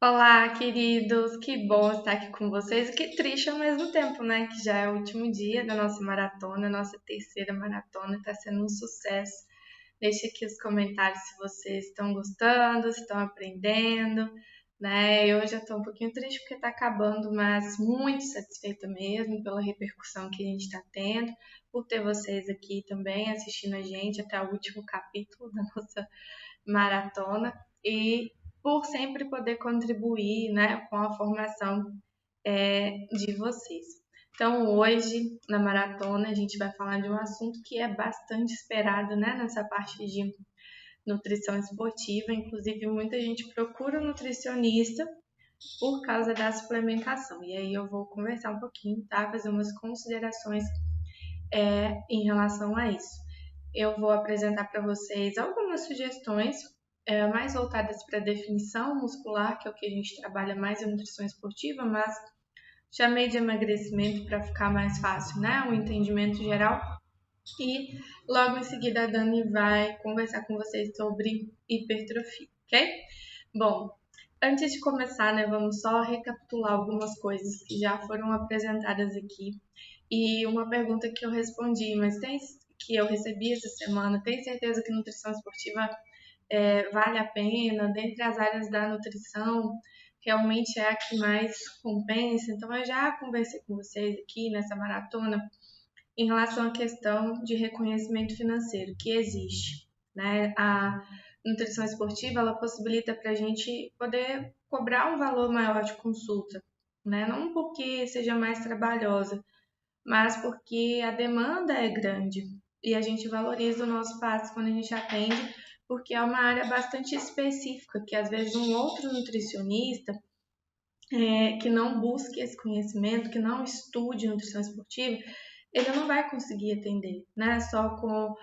Olá, queridos! Que bom estar aqui com vocês e que triste ao mesmo tempo, né? Que já é o último dia da nossa maratona, nossa terceira maratona, está sendo um sucesso. Deixe aqui os comentários se vocês estão gostando, se estão aprendendo, né? Eu já estou um pouquinho triste porque está acabando, mas muito satisfeita mesmo pela repercussão que a gente está tendo, por ter vocês aqui também assistindo a gente até o último capítulo da nossa maratona e por sempre poder contribuir, né, com a formação de vocês. Então, hoje, na maratona, a gente vai falar de um assunto que é bastante esperado, né, nessa parte de nutrição esportiva. Inclusive, muita gente procura um nutricionista por causa da suplementação. E aí eu vou conversar um pouquinho, tá? Fazer umas considerações em relação a isso. Eu vou apresentar para vocês algumas sugestões mais voltadas para definição muscular, que é o que a gente trabalha mais em nutrição esportiva, mas chamei de emagrecimento para ficar mais fácil, né? Um entendimento geral. E logo em seguida a Dani vai conversar com vocês sobre hipertrofia, ok? Bom, antes de começar, né, vamos só recapitular algumas coisas que já foram apresentadas aqui. E uma pergunta que eu respondi, que eu recebi essa semana, tem certeza que nutrição esportiva vale a pena? Dentre as áreas da nutrição, realmente é a que mais compensa? Então, eu já conversei com vocês aqui nessa maratona em relação à questão de reconhecimento financeiro que existe, né? A nutrição esportiva, ela possibilita para a gente poder cobrar um valor maior de consulta, né? Não porque seja mais trabalhosa, mas porque a demanda é grande e a gente valoriza o nosso passo quando a gente atende, porque é uma área bastante específica, que às vezes um outro nutricionista que não busque esse conhecimento, que não estude nutrição esportiva, ele não vai conseguir atender, né? Só com,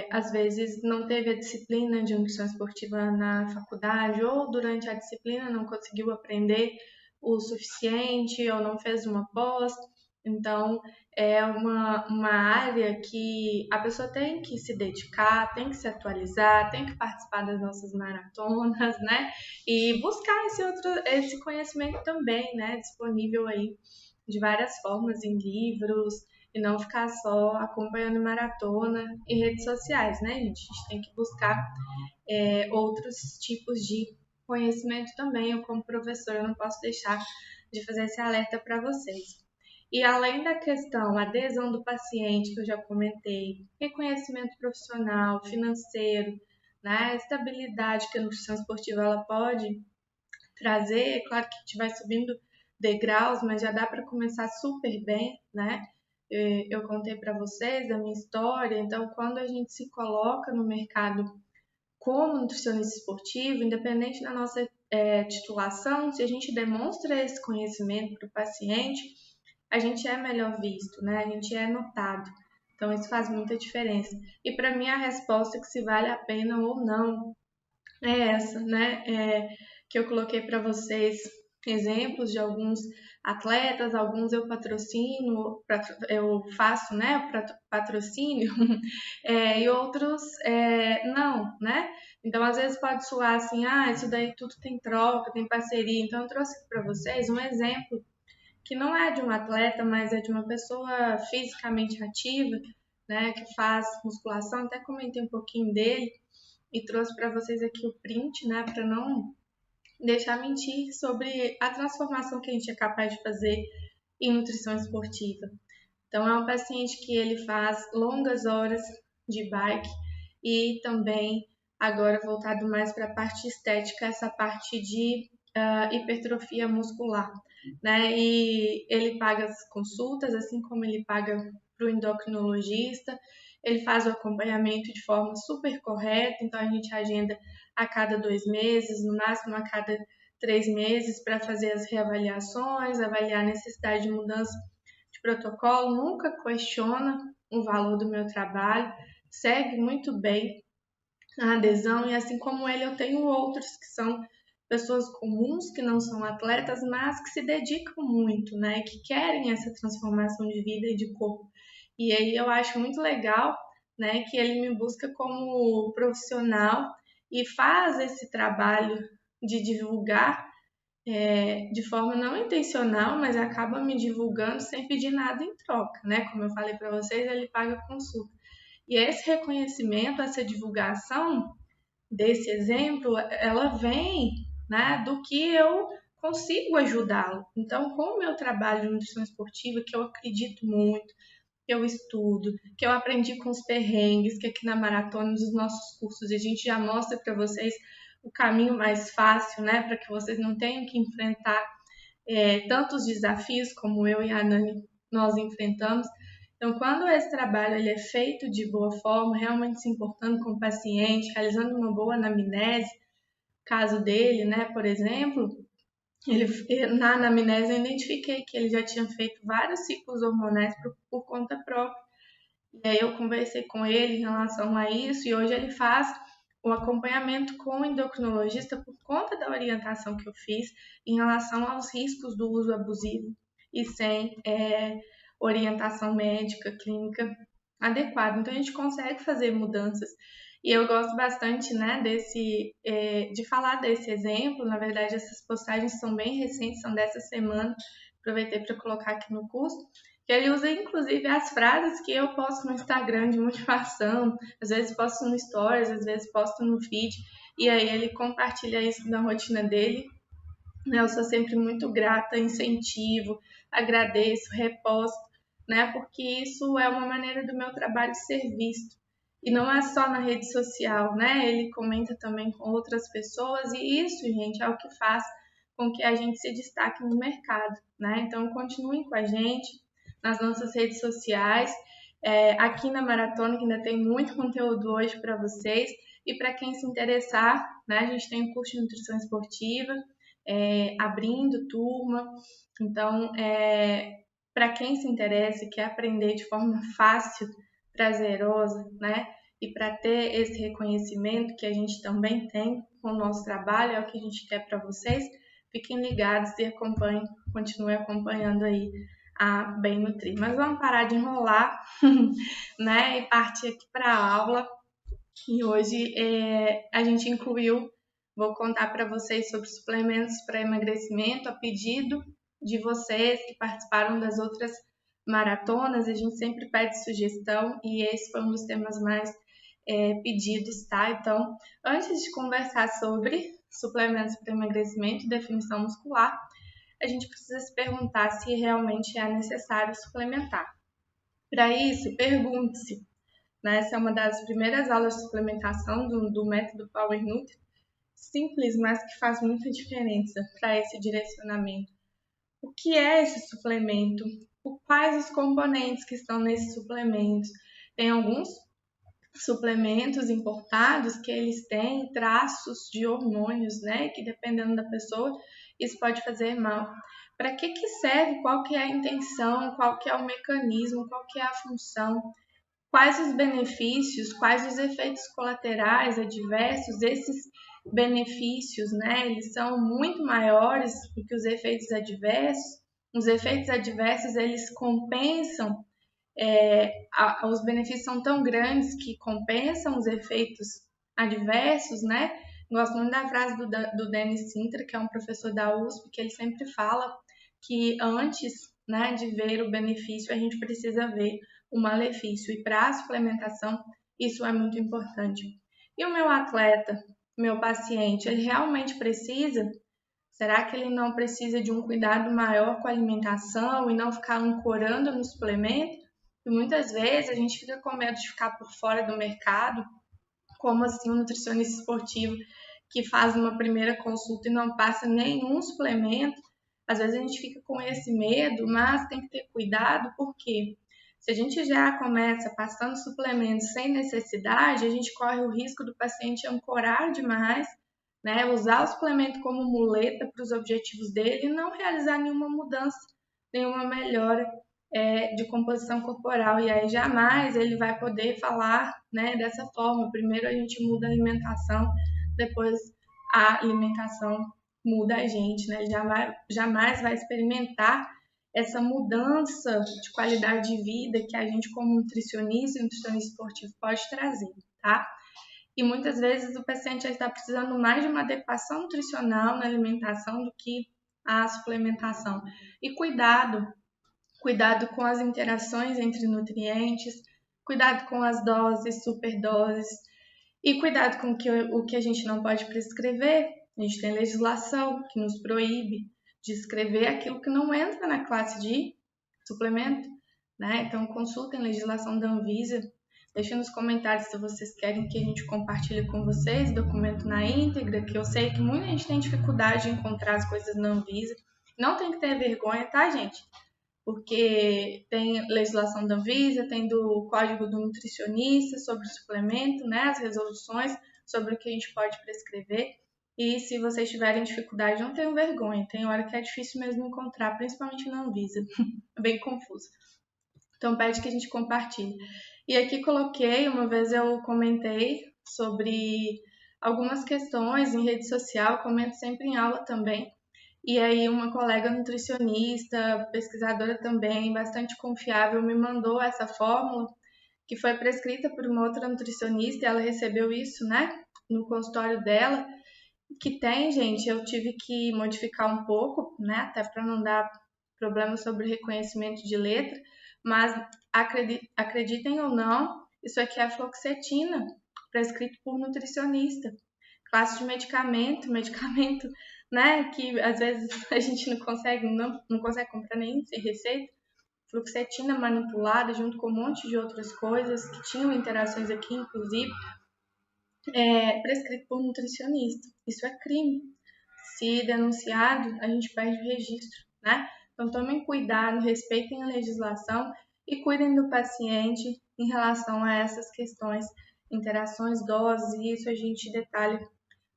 às vezes, não teve a disciplina de nutrição esportiva na faculdade, ou durante a disciplina não conseguiu aprender o suficiente, ou não fez uma pós. Então, é uma área que a pessoa tem que se dedicar, tem que se atualizar, tem que participar das nossas maratonas, né? E buscar esse conhecimento também, né? Disponível aí de várias formas em livros e não ficar só acompanhando maratona e redes sociais, né, gente? A gente tem que buscar outros tipos de conhecimento também. Eu, como professora, não posso deixar de fazer esse alerta para vocês. E além da questão adesão do paciente, que eu já comentei, reconhecimento profissional, financeiro, né, a estabilidade que a nutrição esportiva ela pode trazer, é claro que a gente vai subindo degraus, mas já dá para começar super bem, né? Eu contei para vocês da minha história, então quando a gente se coloca no mercado como nutricionista esportivo, independente da nossa titulação, se a gente demonstra esse conhecimento para o paciente, a gente é melhor visto, né? A gente é notado. Então isso faz muita diferença. E para mim a resposta que se vale a pena ou não é essa, né? Que eu coloquei para vocês exemplos de alguns atletas, alguns eu patrocino, eu faço, né, patrocínio, e outros não, né? Então, às vezes pode soar assim, isso daí tudo tem troca, tem parceria. Então, eu trouxe para vocês um exemplo que não é de um atleta, mas é de uma pessoa fisicamente ativa, né, que faz musculação. Até comentei um pouquinho dele e trouxe para vocês aqui o print, né, para não deixar mentir sobre a transformação que a gente é capaz de fazer em nutrição esportiva. Então, é um paciente que ele faz longas horas de bike e também agora voltado mais para a parte estética, essa parte de hipertrofia muscular, né? E ele paga as consultas, assim como ele paga para o endocrinologista, ele faz o acompanhamento de forma super correta, então a gente agenda a cada 2 meses, no máximo a cada 3 meses, para fazer as reavaliações, avaliar a necessidade de mudança de protocolo, nunca questiona o valor do meu trabalho, segue muito bem a adesão, e assim como ele, eu tenho outros que são pessoas comuns, que não são atletas, mas que se dedicam muito, né, que querem essa transformação de vida e de corpo. E aí eu acho muito legal, né, que ele me busca como profissional e faz esse trabalho de divulgar, de forma não intencional, mas acaba me divulgando sem pedir nada em troca, né? Como eu falei para vocês, ele paga consulta. E esse reconhecimento, essa divulgação desse exemplo, ela vem, né, do que eu consigo ajudá-lo. Então, com o meu trabalho de nutrição esportiva, que eu acredito muito, que eu estudo, que eu aprendi com os perrengues, que aqui na maratona, nos nossos cursos, a gente já mostra para vocês o caminho mais fácil, né, para que vocês não tenham que enfrentar tantos desafios como eu e a Nani nós enfrentamos. Então, quando esse trabalho ele é feito de boa forma, realmente se importando com o paciente, realizando uma boa anamnese, caso dele, né, por exemplo, na anamnese eu identifiquei que ele já tinha feito vários ciclos hormonais por conta própria. E aí eu conversei com ele em relação a isso e hoje ele faz o acompanhamento com o endocrinologista por conta da orientação que eu fiz em relação aos riscos do uso abusivo e sem orientação médica, clínica adequada. Então a gente consegue fazer mudanças. E eu gosto bastante, né, de falar desse exemplo. Na verdade, essas postagens são bem recentes, são dessa semana. Aproveitei para colocar aqui no curso. Que ele usa, inclusive, as frases que eu posto no Instagram de motivação. Às vezes posto no Stories, às vezes posto no feed. E aí ele compartilha isso na rotina dele. Eu sou sempre muito grata, incentivo, agradeço, reposto, né? Porque isso é uma maneira do meu trabalho ser visto. E não é só na rede social, né? Ele comenta também com outras pessoas e isso, gente, é o que faz com que a gente se destaque no mercado, né? Então, continuem com a gente nas nossas redes sociais, aqui na Maratona, que ainda tem muito conteúdo hoje para vocês. E para quem se interessar, né? A gente tem um curso de nutrição esportiva, abrindo turma. Então, para quem se interessa e quer aprender de forma fácil, prazerosa, né? E para ter esse reconhecimento que a gente também tem com o nosso trabalho, é o que a gente quer para vocês. Fiquem ligados e acompanhem, continuem acompanhando aí a Bem Nutrir. Mas vamos parar de enrolar, né? E partir aqui para a aula. E hoje a gente incluiu, vou contar para vocês sobre suplementos para emagrecimento a pedido de vocês que participaram das outras maratonas. A gente sempre pede sugestão e esse foi um dos temas mais pedidos, tá? Então, antes de conversar sobre suplementos para emagrecimento e definição muscular, a gente precisa se perguntar se realmente é necessário suplementar. Para isso, pergunte-se, né? Essa é uma das primeiras aulas de suplementação do método Power Nutri, simples, mas que faz muita diferença para esse direcionamento. O que é esse suplemento? Quais os componentes que estão nesses suplementos? Tem alguns suplementos importados que eles têm traços de hormônios, né? Que dependendo da pessoa, isso pode fazer mal. Para que serve? Qual que é a intenção? Qual que é o mecanismo? Qual que é a função? Quais os benefícios, quais os efeitos colaterais adversos, esses benefícios, né? Eles são muito maiores do que os efeitos adversos. Os efeitos adversos, eles compensam, os benefícios são tão grandes que compensam os efeitos adversos, né? Gosto muito da frase do Denis Sintra, que é um professor da USP, que ele sempre fala que antes, né, de ver o benefício, a gente precisa ver o malefício. E para a suplementação, isso é muito importante. E o meu atleta, meu paciente, ele realmente precisa? Será que ele não precisa de um cuidado maior com a alimentação e não ficar ancorando no suplemento? E muitas vezes a gente fica com medo de ficar por fora do mercado, como assim um nutricionista esportivo que faz uma primeira consulta e não passa nenhum suplemento. Às vezes a gente fica com esse medo, mas tem que ter cuidado, porque se a gente já começa passando suplementos sem necessidade, a gente corre o risco do paciente ancorar demais, né? Usar o suplemento como muleta para os objetivos dele e não realizar nenhuma mudança, nenhuma melhora de composição corporal. E aí jamais ele vai poder falar, né, dessa forma. Primeiro a gente muda a alimentação, depois a alimentação muda a gente, né? Ele jamais vai experimentar essa mudança de qualidade de vida que a gente, como nutricionista e nutricionista esportivo, pode trazer, tá? E muitas vezes o paciente já está precisando mais de uma adequação nutricional na alimentação do que à suplementação. E cuidado com as interações entre nutrientes, cuidado com as doses, superdoses, e cuidado com o que a gente não pode prescrever. A gente tem legislação que nos proíbe de escrever aquilo que não entra na classe de suplemento, né? Então consultem a legislação da Anvisa. Deixem nos comentários se vocês querem que a gente compartilhe com vocês o documento na íntegra, que eu sei que muita gente tem dificuldade de encontrar as coisas na Anvisa. Não tem que ter vergonha, tá, gente? Porque tem legislação da Anvisa, tem do Código do Nutricionista sobre suplemento, né, as resoluções sobre o que a gente pode prescrever. E se vocês tiverem dificuldade, não tenham vergonha. Tem hora que é difícil mesmo encontrar, principalmente na Anvisa. É bem confuso. Então pede que a gente compartilhe. E aqui coloquei, uma vez eu comentei sobre algumas questões em rede social, comento sempre em aula também. E aí uma colega nutricionista, pesquisadora também, bastante confiável, me mandou essa fórmula que foi prescrita por uma outra nutricionista e ela recebeu isso, né, no consultório dela, que tem, gente, eu tive que modificar um pouco, né, até para não dar problema sobre reconhecimento de letra, mas acreditem ou não, isso aqui é fluoxetina, prescrito por nutricionista. Classe de medicamento, né, que às vezes a gente não consegue comprar nem sem receita, fluoxetina manipulada junto com um monte de outras coisas que tinham interações aqui, inclusive, prescrito por nutricionista. Isso é crime. Se denunciado, a gente perde o registro, né? Então tomem cuidado, respeitem a legislação e cuidem do paciente em relação a essas questões, interações, doses, e isso a gente detalha,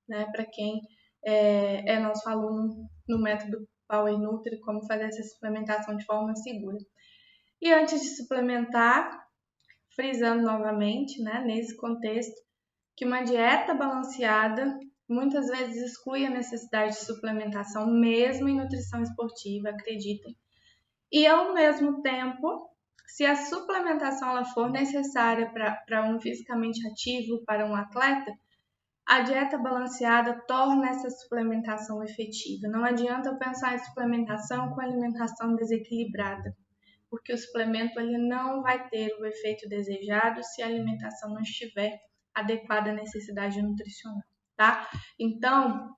né, para quem é nosso aluno no método Power Nutri, como fazer essa suplementação de forma segura. E antes de suplementar, frisando novamente, né, nesse contexto, que uma dieta balanceada muitas vezes exclui a necessidade de suplementação, mesmo em nutrição esportiva, acreditem. E ao mesmo tempo, se a suplementação ela for necessária para um fisicamente ativo, para um atleta, a dieta balanceada torna essa suplementação efetiva. Não adianta eu pensar em suplementação com alimentação desequilibrada, porque o suplemento ele não vai ter o efeito desejado se a alimentação não estiver adequada à necessidade nutricional, tá? Então,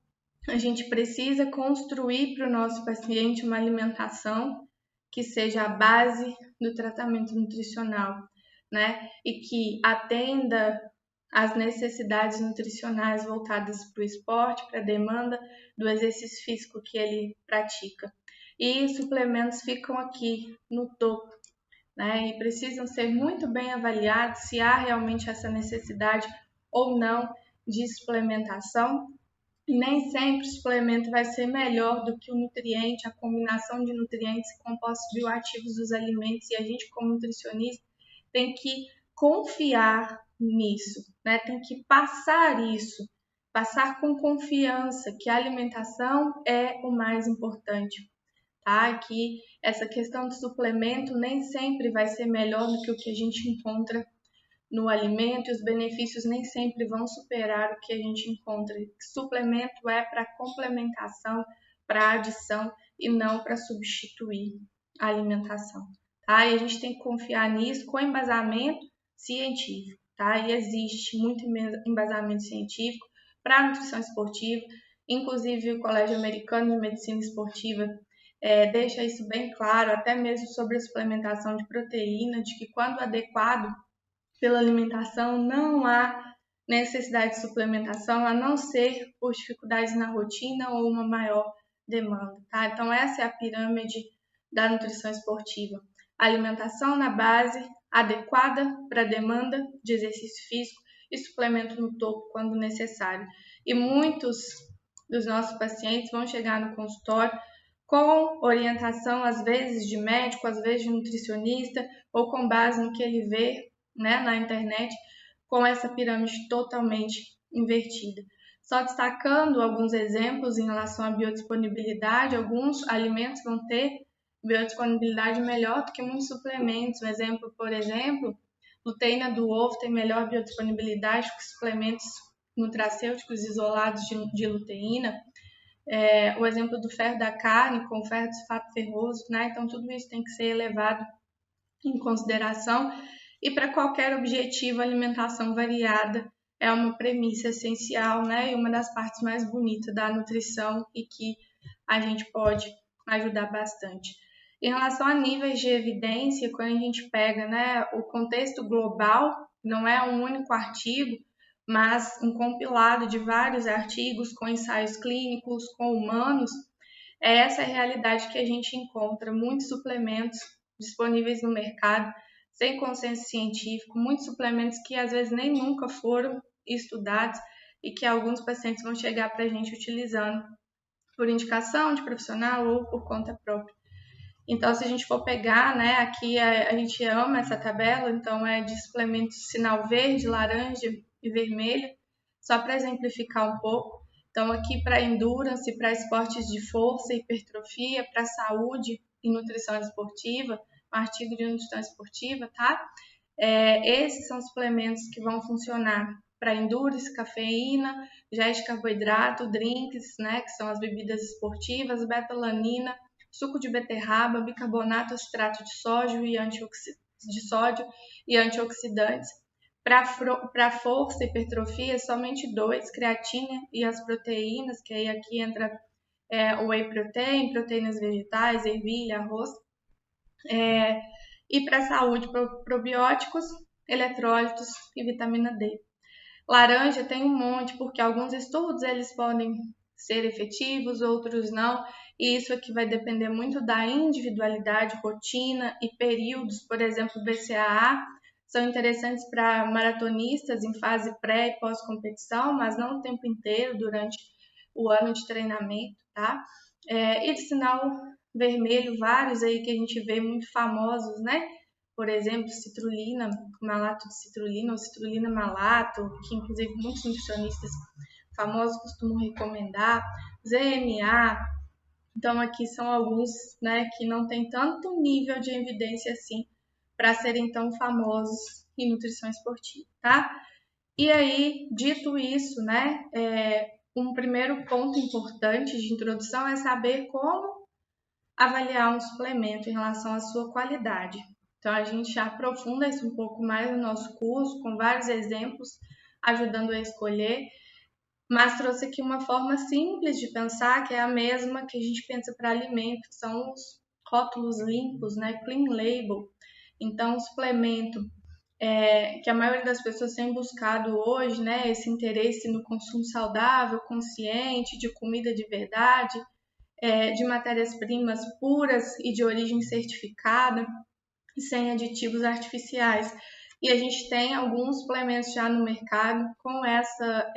a gente precisa construir para o nosso paciente uma alimentação que seja a base do tratamento nutricional, né? E que atenda às necessidades nutricionais voltadas para o esporte, para a demanda do exercício físico que ele pratica. E suplementos ficam aqui no topo, né? E precisam ser muito bem avaliados se há realmente essa necessidade ou não de suplementação. E nem sempre o suplemento vai ser melhor do que o nutriente, a combinação de nutrientes e compostos bioativos dos alimentos, e a gente, como nutricionista, tem que confiar nisso, né? Tem que passar isso, passar com confiança que a alimentação é o mais importante, tá? Que essa questão do suplemento nem sempre vai ser melhor do que o que a gente encontra no alimento, e os benefícios nem sempre vão superar o que a gente encontra. Suplemento é para complementação, para adição e não para substituir a alimentação, tá? E a gente tem que confiar nisso com embasamento científico, tá? E existe muito embasamento científico para a nutrição esportiva, inclusive o Colégio Americano de Medicina Esportiva deixa isso bem claro, até mesmo sobre a suplementação de proteína, de que quando adequado pela alimentação não há necessidade de suplementação, a não ser por dificuldades na rotina ou uma maior demanda, tá? Então essa é a pirâmide da nutrição esportiva. Alimentação na base, adequada para a demanda de exercício físico e suplemento no topo quando necessário. E muitos dos nossos pacientes vão chegar no consultório com orientação, às vezes de médico, às vezes de nutricionista, ou com base no que ele vê, né, na internet, com essa pirâmide totalmente invertida. Só destacando alguns exemplos em relação à biodisponibilidade, alguns alimentos vão ter biodisponibilidade melhor do que muitos suplementos. Um exemplo, por exemplo, luteína do ovo tem melhor biodisponibilidade que suplementos nutracêuticos isolados de luteína. o exemplo do ferro da carne com o ferro de sulfato ferroso, né? Então, tudo isso tem que ser levado em consideração. E para qualquer objetivo, a alimentação variada é uma premissa essencial, né? E uma das partes mais bonitas da nutrição e que a gente pode ajudar bastante. Em relação a níveis de evidência, quando a gente pega, né, o contexto global, não é um único artigo, mas um compilado de vários artigos com ensaios clínicos, com humanos, é essa a realidade que a gente encontra muitos suplementos disponíveis no mercado, sem consenso científico, muitos suplementos que às vezes nem nunca foram estudados e que alguns pacientes vão chegar para a gente utilizando por indicação de profissional ou por conta própria. Então, se a gente for pegar, né, aqui a gente ama essa tabela, então é de suplementos sinal verde, laranja e vermelho, só para exemplificar um pouco. Então, aqui para endurance, para esportes de força, hipertrofia, para saúde e nutrição esportiva, um artigo de nutrição esportiva, tá? Esses são suplementos que vão funcionar para endurance, cafeína, gel de carboidrato, drinks, né, que são as bebidas esportivas, betalanina, suco de beterraba, bicarbonato, citrato de sódio e antioxidantes. Para força e hipertrofia, somente dois, creatina e as proteínas, que aí aqui entra o whey protein, proteínas vegetais, ervilha, arroz. E para saúde, probióticos, eletrólitos e vitamina D. Laranja tem um monte, porque alguns estudos eles podem ser efetivos, outros não, e isso aqui vai depender muito da individualidade, rotina e períodos. Por exemplo, o BCAA são interessantes para maratonistas em fase pré e pós-competição, mas não o tempo inteiro durante o ano de treinamento, tá? E de sinal vermelho, vários aí que a gente vê muito famosos, né? Por exemplo, citrulina, malato de citrulina ou citrulina malato, que inclusive muitos nutricionistas famosos costumam recomendar, ZMA. Então, aqui são alguns, né, que não tem tanto nível de evidência assim para serem tão famosos em nutrição esportiva, tá? E aí, dito isso, né, um primeiro ponto importante de introdução é saber como avaliar um suplemento em relação à sua qualidade. Então, a gente já aprofunda isso um pouco mais no nosso curso, com vários exemplos, ajudando a escolher, mas trouxe aqui uma forma simples de pensar, que é a mesma que a gente pensa para alimentos, são os rótulos limpos, né? Clean label. Então, o suplemento que a maioria das pessoas tem buscado hoje, né? Esse interesse no consumo saudável, consciente, de comida de verdade, de matérias-primas puras e de origem certificada e sem aditivos artificiais. E a gente tem alguns suplementos já no mercado com essa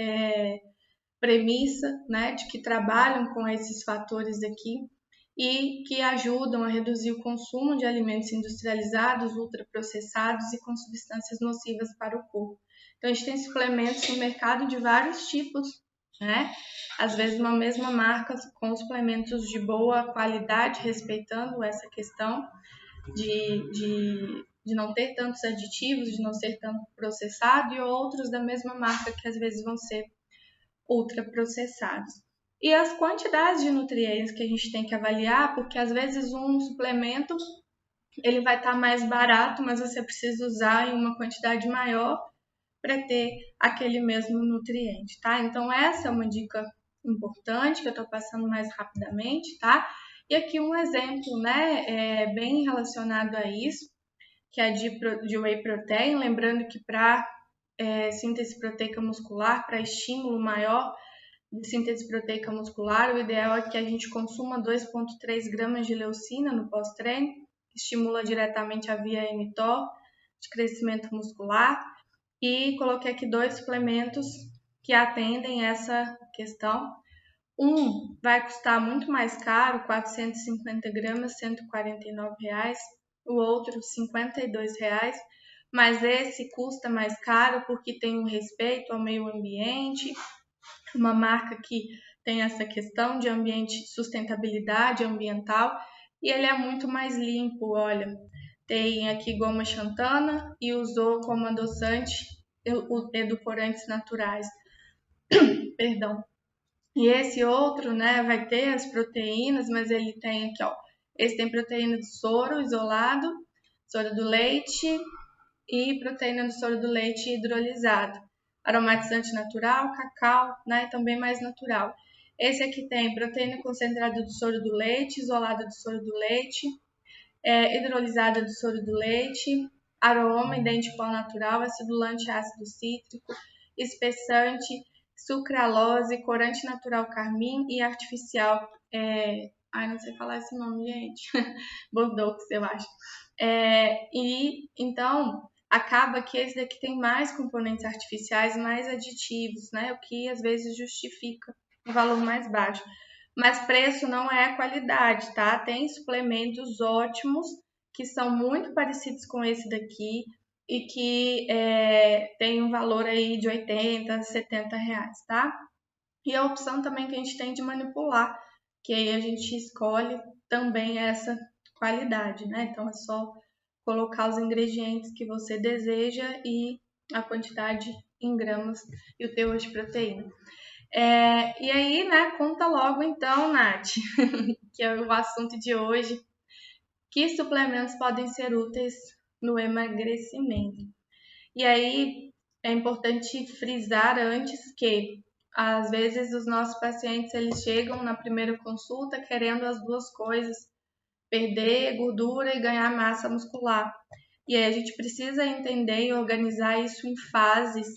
premissa, né, de que trabalham com esses fatores aqui e que ajudam a reduzir o consumo de alimentos industrializados, ultraprocessados e com substâncias nocivas para o corpo. Então, a gente tem suplementos no mercado de vários tipos, né? Às vezes, uma mesma marca com suplementos de boa qualidade, respeitando essa questão de não ter tantos aditivos, de não ser tão processado, e outros da mesma marca que às vezes vão ser ultraprocessados. E as quantidades de nutrientes que a gente tem que avaliar, porque às vezes um suplemento ele vai estar mais barato, mas você precisa usar em uma quantidade maior para ter aquele mesmo nutriente, tá? Então essa é uma dica importante que eu estou passando mais rapidamente, tá? E aqui um exemplo, né, bem relacionado a isso, que é de whey protein, lembrando que para síntese proteica muscular, para estímulo maior de síntese proteica muscular, o ideal é que a gente consuma 2,3 gramas de leucina no pós-treino, que estimula diretamente a via mTOR de crescimento muscular. E coloquei aqui dois suplementos que atendem essa questão. Um vai custar muito mais caro, 450 gramas, R$ 149,00. O outro, R$ 52,00. Mas esse custa mais caro porque tem um respeito ao meio ambiente, uma marca que tem essa questão de ambiente, sustentabilidade ambiental, e ele é muito mais limpo, olha. Tem aqui goma xantana e usou como adoçante edulcorantes naturais. Perdão. E esse outro, né, vai ter as proteínas, mas ele tem aqui, ó, esse tem proteína do soro isolado, soro do leite e proteína do soro do leite hidrolisado. Aromatizante natural, cacau, né, também mais natural. Esse aqui tem proteína concentrada do soro do leite, isolada do soro do leite, hidrolisada do soro do leite, aroma, idêntico ao natural, acidulante ácido cítrico, espessante, sucralose, corante natural carmim e artificial. Ai, não sei falar esse nome, gente. Bordeaux, eu acho. E então acaba que esse daqui tem mais componentes artificiais, mais aditivos, né? O que às vezes justifica um valor mais baixo. Mas preço não é qualidade, tá? Tem suplementos ótimos que são muito parecidos com esse daqui e que tem um valor aí de 80, 70 reais, tá? E a opção também que a gente tem de manipular, que aí a gente escolhe também essa qualidade, né? Então é só colocar os ingredientes que você deseja e a quantidade em gramas e o teor de proteína. E aí, né, conta logo então, Nath, que é o assunto de hoje, que suplementos podem ser úteis no emagrecimento. E aí é importante frisar antes que às vezes os nossos pacientes eles chegam na primeira consulta querendo as duas coisas, perder gordura e ganhar massa muscular. E aí a gente precisa entender e organizar isso em fases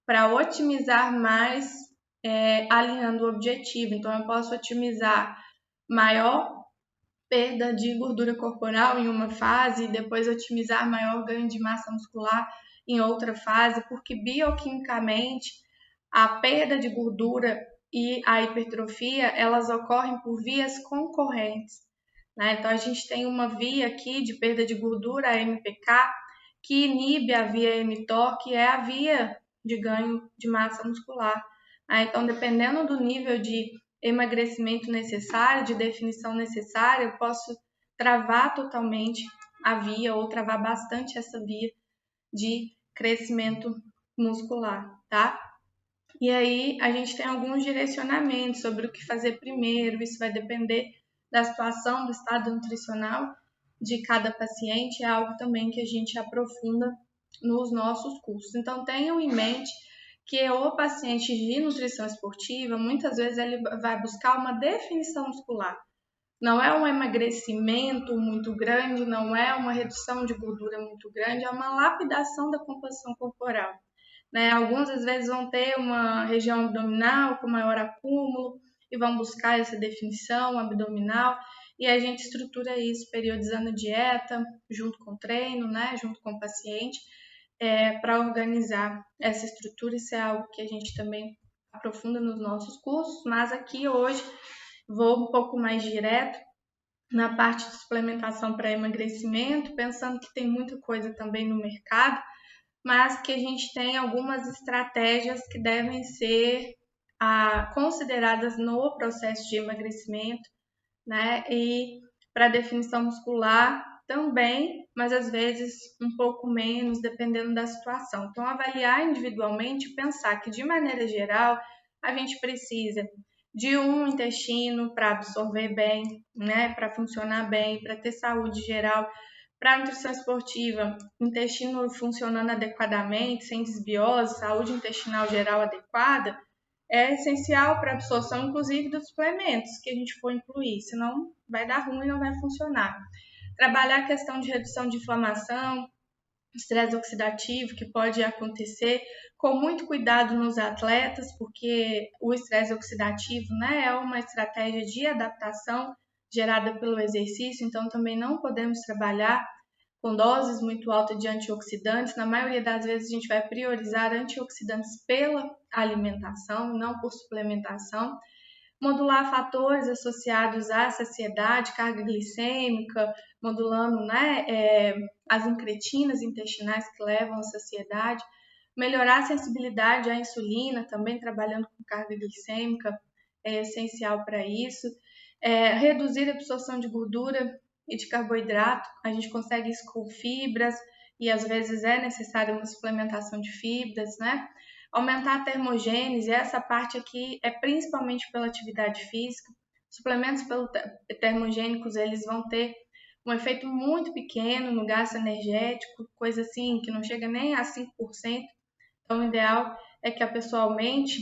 para otimizar mais, alinhando o objetivo. Então eu posso otimizar maior perda de gordura corporal em uma fase e depois otimizar maior ganho de massa muscular em outra fase, porque bioquimicamente a perda de gordura e a hipertrofia elas ocorrem por vias concorrentes, né? Então a gente tem uma via aqui de perda de gordura, a MPK, que inibe a via mTOR, que é a via de ganho de massa muscular. Então, dependendo do nível de emagrecimento necessário, de definição necessária, eu posso travar totalmente a via ou travar bastante essa via de crescimento muscular, tá? E aí a gente tem alguns direcionamentos sobre o que fazer primeiro, isso vai depender da situação, do estado nutricional de cada paciente, é algo também que a gente aprofunda nos nossos cursos. Então tenham em mente que o paciente de nutrição esportiva, muitas vezes ele vai buscar uma definição muscular. Não é um emagrecimento muito grande, não é uma redução de gordura muito grande, é uma lapidação da composição corporal, né? Alguns às vezes vão ter uma região abdominal com maior acúmulo e vão buscar essa definição abdominal e a gente estrutura isso periodizando a dieta, junto com o treino, né? Junto com o paciente, para organizar essa estrutura. Isso é algo que a gente também aprofunda nos nossos cursos, mas aqui hoje vou um pouco mais direto na parte de suplementação para emagrecimento, pensando que tem muita coisa também no mercado, mas que a gente tem algumas estratégias que devem ser consideradas no processo de emagrecimento, né? E para definição muscular também, mas às vezes um pouco menos, dependendo da situação. Então, avaliar individualmente e pensar que, de maneira geral, a gente precisa de um intestino para absorver bem, né? Para funcionar bem, para ter saúde geral. Para a nutrição esportiva, intestino funcionando adequadamente, sem desbiose, saúde intestinal geral adequada, é essencial para a absorção, inclusive, dos suplementos que a gente for incluir, senão vai dar ruim e não vai funcionar. Trabalhar a questão de redução de inflamação, estresse oxidativo que pode acontecer, com muito cuidado nos atletas, porque o estresse oxidativo, né, é uma estratégia de adaptação gerada pelo exercício, então também não podemos trabalhar com doses muito altas de antioxidantes. Na maioria das vezes a gente vai priorizar antioxidantes pela alimentação, não por suplementação. Modular fatores associados à saciedade, carga glicêmica, modulando, né, as incretinas intestinais que levam à saciedade. Melhorar a sensibilidade à insulina, também trabalhando com carga glicêmica, é essencial para isso. Reduzir a absorção de gordura e de carboidrato, a gente consegue isso com fibras e às vezes é necessária uma suplementação de fibras, né? Aumentar a termogênese, essa parte aqui é principalmente pela atividade física. Suplementos termogênicos, eles vão ter um efeito muito pequeno no gasto energético, coisa assim que não chega nem a 5%. Então, o ideal é que a pessoa aumente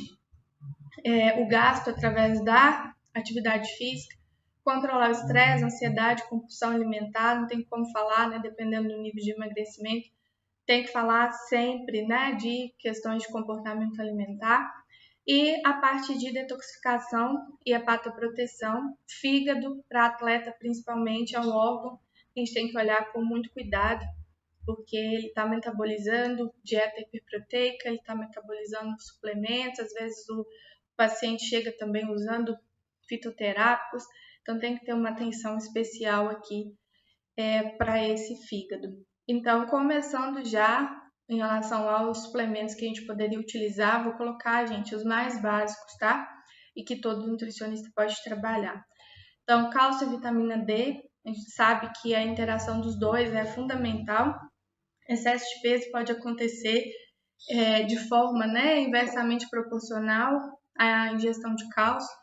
o gasto através da atividade física, controlar o estresse, ansiedade, compulsão alimentar, não tem como falar, né, dependendo do nível de emagrecimento, tem que falar sempre, né, de questões de comportamento alimentar. E a parte de detoxificação e hepatoproteção, fígado para atleta principalmente é um órgão que a gente tem que olhar com muito cuidado, porque ele está metabolizando dieta hiperproteica, ele está metabolizando suplementos, às vezes o paciente chega também usando fitoterápicos, então tem que ter uma atenção especial aqui para esse fígado. Então, começando já em relação aos suplementos que a gente poderia utilizar, vou colocar, gente, os mais básicos, tá? E que todo nutricionista pode trabalhar. Então, cálcio e vitamina D, a gente sabe que a interação dos dois é fundamental. Excesso de peso pode acontecer de forma, né, inversamente proporcional à ingestão de cálcio.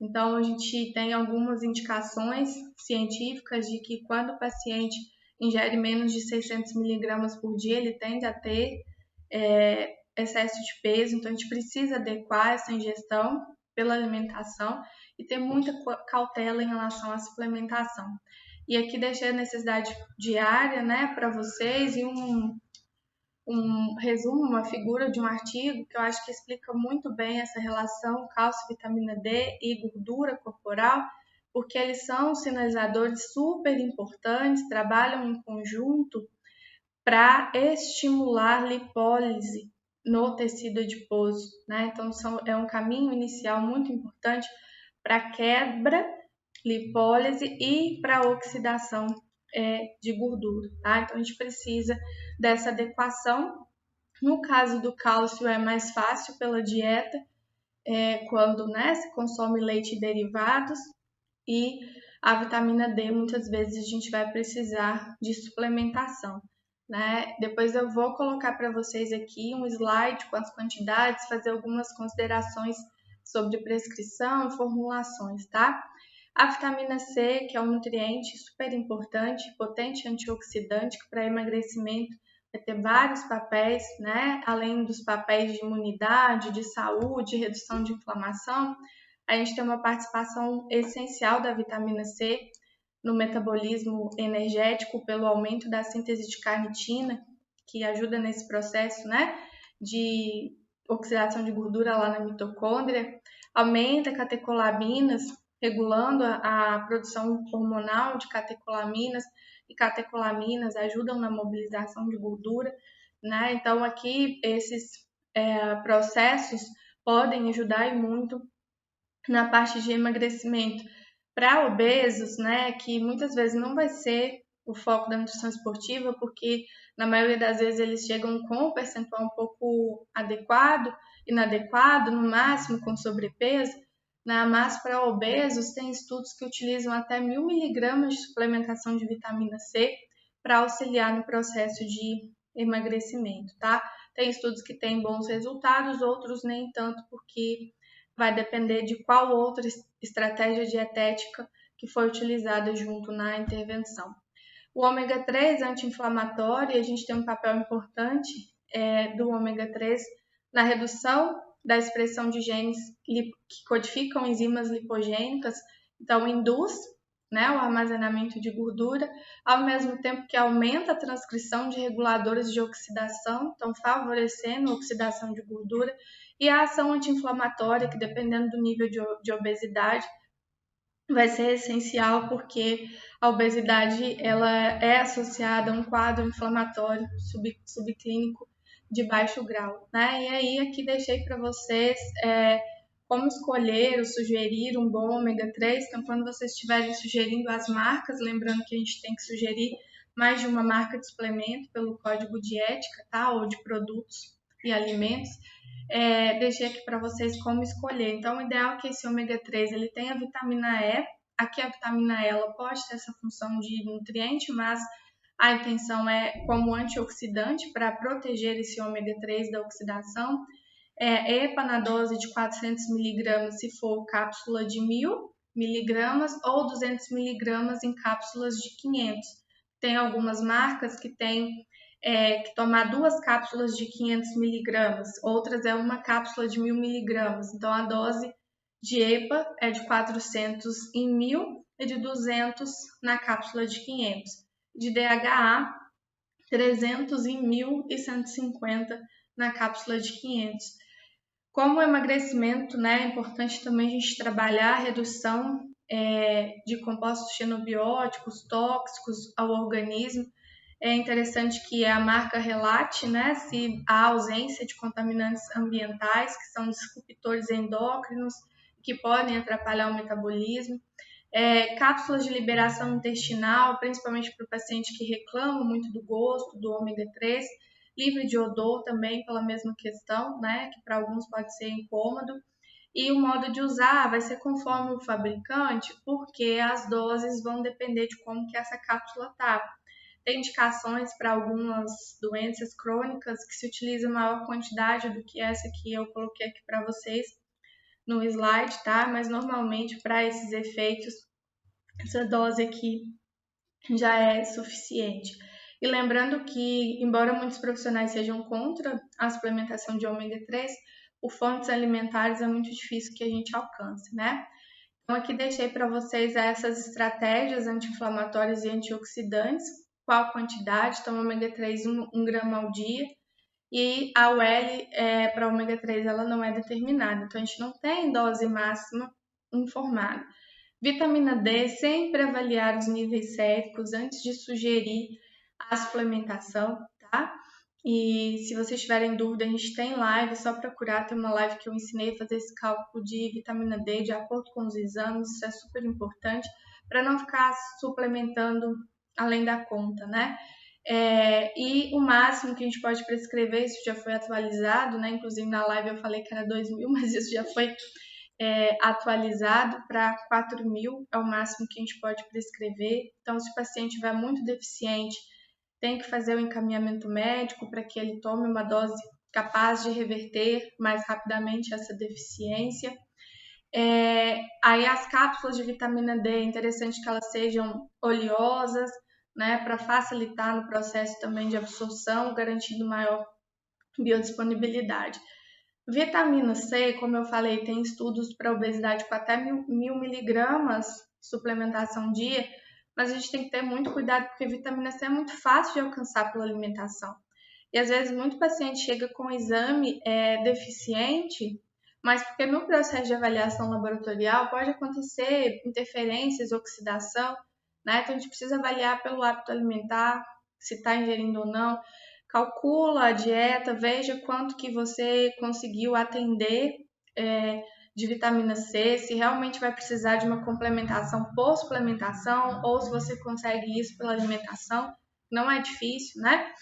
Então, a gente tem algumas indicações científicas de que quando o paciente ingere menos de 600 miligramas por dia, ele tende a ter excesso de peso. Então, a gente precisa adequar essa ingestão pela alimentação e ter muita cautela em relação à suplementação. E aqui deixei a necessidade diária, né, para vocês e um resumo, uma figura de um artigo que eu acho que explica muito bem essa relação cálcio, vitamina D e gordura corporal, porque eles são sinalizadores super importantes, trabalham em conjunto para estimular lipólise no tecido adiposo, né? Então é um caminho inicial muito importante para quebra, lipólise e para oxidação de gordura, tá? Então a gente precisa dessa adequação. No caso do cálcio é mais fácil pela dieta, quando, né, se consome leite e derivados, e a vitamina D muitas vezes a gente vai precisar de suplementação, né? Depois eu vou colocar para vocês aqui um slide com as quantidades, fazer algumas considerações sobre prescrição e formulações, tá? A vitamina C, que é um nutriente super importante, potente antioxidante, que para emagrecimento vai ter vários papéis, né? Além dos papéis de imunidade, de saúde, redução de inflamação, a gente tem uma participação essencial da vitamina C no metabolismo energético pelo aumento da síntese de carnitina, que ajuda nesse processo, né, de oxidação de gordura lá na mitocôndria, aumenta catecolaminas, regulando a produção hormonal de catecolaminas, e catecolaminas ajudam na mobilização de gordura, né? Então aqui esses processos podem ajudar e muito na parte de emagrecimento. Para obesos, né, que muitas vezes não vai ser o foco da nutrição esportiva, porque na maioria das vezes eles chegam com um percentual um pouco adequado, inadequado, no máximo com sobrepeso, né? Mas para obesos tem estudos que utilizam até 1.000 miligramas de suplementação de vitamina C para auxiliar no processo de emagrecimento, tá? Tem estudos que têm bons resultados, outros nem tanto, porque vai depender de qual outra estratégia dietética que foi utilizada junto na intervenção. O ômega 3 anti-inflamatório, a gente tem um papel importante do ômega 3 na redução da expressão de genes que codificam enzimas lipogênicas, então induz, né, o armazenamento de gordura, ao mesmo tempo que aumenta a transcrição de reguladores de oxidação, então favorecendo a oxidação de gordura, e a ação anti-inflamatória, que dependendo do nível de obesidade, vai ser essencial, porque a obesidade ela é associada a um quadro inflamatório subclínico de baixo grau, né? E aí aqui deixei para vocês como escolher ou sugerir um bom ômega 3. Então, quando vocês estiverem sugerindo as marcas, lembrando que a gente tem que sugerir mais de uma marca de suplemento pelo código de ética, tá? Ou de produtos e alimentos. Deixei aqui para vocês como escolher. Então, o ideal é que esse ômega 3 ele tenha vitamina E. Aqui a vitamina E ela pode ter essa função de nutriente, mas a intenção é como antioxidante para proteger esse ômega 3 da oxidação. EPA na dose de 400 mg se for cápsula de 1.000 mg ou 200 mg em cápsulas de 500. Tem algumas marcas que tem que tomar 2 cápsulas de 500 mg, outras é uma cápsula de 1.000 mg. Então, a dose de EPA é de 400 em 1.000 e de 200 na cápsula de 500. De DHA, 300 em 1.000 e 150 na cápsula de 500. Como emagrecimento, né, é importante também a gente trabalhar a redução de compostos xenobióticos tóxicos ao organismo. É interessante que a marca relate, né, se há ausência de contaminantes ambientais, que são disruptores endócrinos, que podem atrapalhar o metabolismo. Cápsulas de liberação intestinal, principalmente para o paciente que reclama muito do gosto do ômega 3, livre de odor também pela mesma questão, né, que para alguns pode ser incômodo. E o modo de usar vai ser conforme o fabricante, porque as doses vão depender de como que essa cápsula está. Tem indicações para algumas doenças crônicas que se utiliza maior quantidade do que essa que eu coloquei aqui para vocês no slide, tá? Mas normalmente para esses efeitos, essa dose aqui já é suficiente. E lembrando que, embora muitos profissionais sejam contra a suplementação de ômega 3, por fontes alimentares é muito difícil que a gente alcance, né? Então, aqui deixei para vocês essas estratégias anti-inflamatórias e antioxidantes, qual quantidade, então ômega 3 1 grama ao dia, e a UL para ômega 3 ela não é determinada, então a gente não tem dose máxima informada. Vitamina D, sempre avaliar os níveis séricos antes de sugerir a suplementação, tá? E se vocês tiverem dúvida, a gente tem live, só procurar, tem uma live que eu ensinei a fazer esse cálculo de vitamina D de acordo com os exames, isso é super importante, para não ficar suplementando além da conta, né? E o máximo que a gente pode prescrever, isso já foi atualizado, né? Inclusive na live eu falei que era 2.000, mas isso já foi atualizado para 4.000, é o máximo que a gente pode prescrever. Então, se o paciente estiver muito deficiente, tem que fazer o encaminhamento médico para que ele tome uma dose capaz de reverter mais rapidamente essa deficiência. Aí as cápsulas de vitamina D, é interessante que elas sejam oleosas, né, para facilitar no processo também de absorção, garantindo maior biodisponibilidade. Vitamina C, como eu falei, tem estudos para obesidade com até 1.000 miligramas suplementação dia, mas a gente tem que ter muito cuidado porque vitamina C é muito fácil de alcançar pela alimentação. E às vezes muito paciente chega com um exame deficiente, mas porque no processo de avaliação laboratorial pode acontecer interferências, oxidação, né? Então a gente precisa avaliar pelo hábito alimentar, se está ingerindo ou não. Calcula a dieta, veja quanto que você conseguiu atender de vitamina C, se realmente vai precisar de uma complementação por suplementação ou se você consegue isso pela alimentação, não é difícil, né?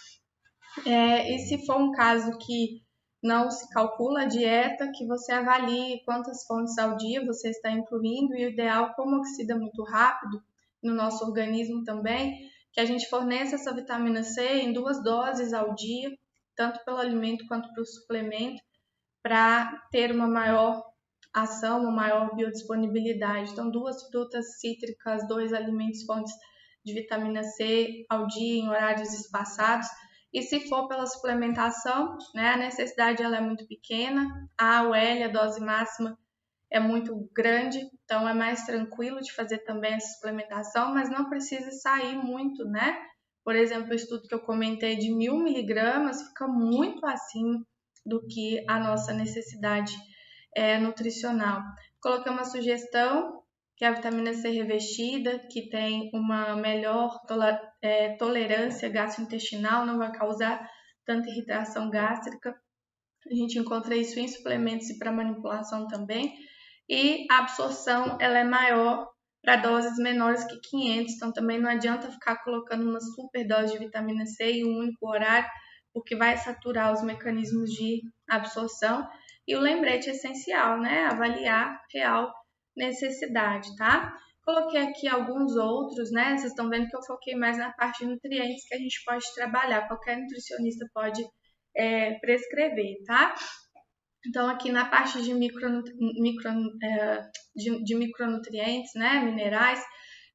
E se for um caso que não se calcula a dieta, que você avalie quantas fontes ao dia você está incluindo e o ideal, como oxida muito rápido no nosso organismo também, que a gente forneça essa vitamina C em 2 doses ao dia, tanto pelo alimento quanto pelo suplemento, para ter uma maior ação, uma maior biodisponibilidade. Então, 2 frutas cítricas, 2 alimentos fontes de vitamina C ao dia em horários espaçados. E se for pela suplementação, né, a necessidade ela é muito pequena, a AUL, a dose máxima, é muito grande, então é mais tranquilo de fazer também essa suplementação, mas não precisa sair muito, né? Por exemplo, o estudo que eu comentei de 1.000 miligramas fica muito acima do que a nossa necessidade nutricional. Coloquei uma sugestão que é a vitamina C revestida, que tem uma melhor tolerância gastrointestinal, não vai causar tanta irritação gástrica. A gente encontra isso em suplementos e para manipulação também. E a absorção ela é maior para doses menores que 500, então também não adianta ficar colocando uma super dose de vitamina C em um único horário, porque vai saturar os mecanismos de absorção. E o lembrete essencial, né? Avaliar real necessidade, tá? Coloquei aqui alguns outros, né? Vocês estão vendo que eu foquei mais na parte de nutrientes que a gente pode trabalhar. Qualquer nutricionista pode prescrever, tá? Então, aqui na parte de, de micronutrientes, né, minerais,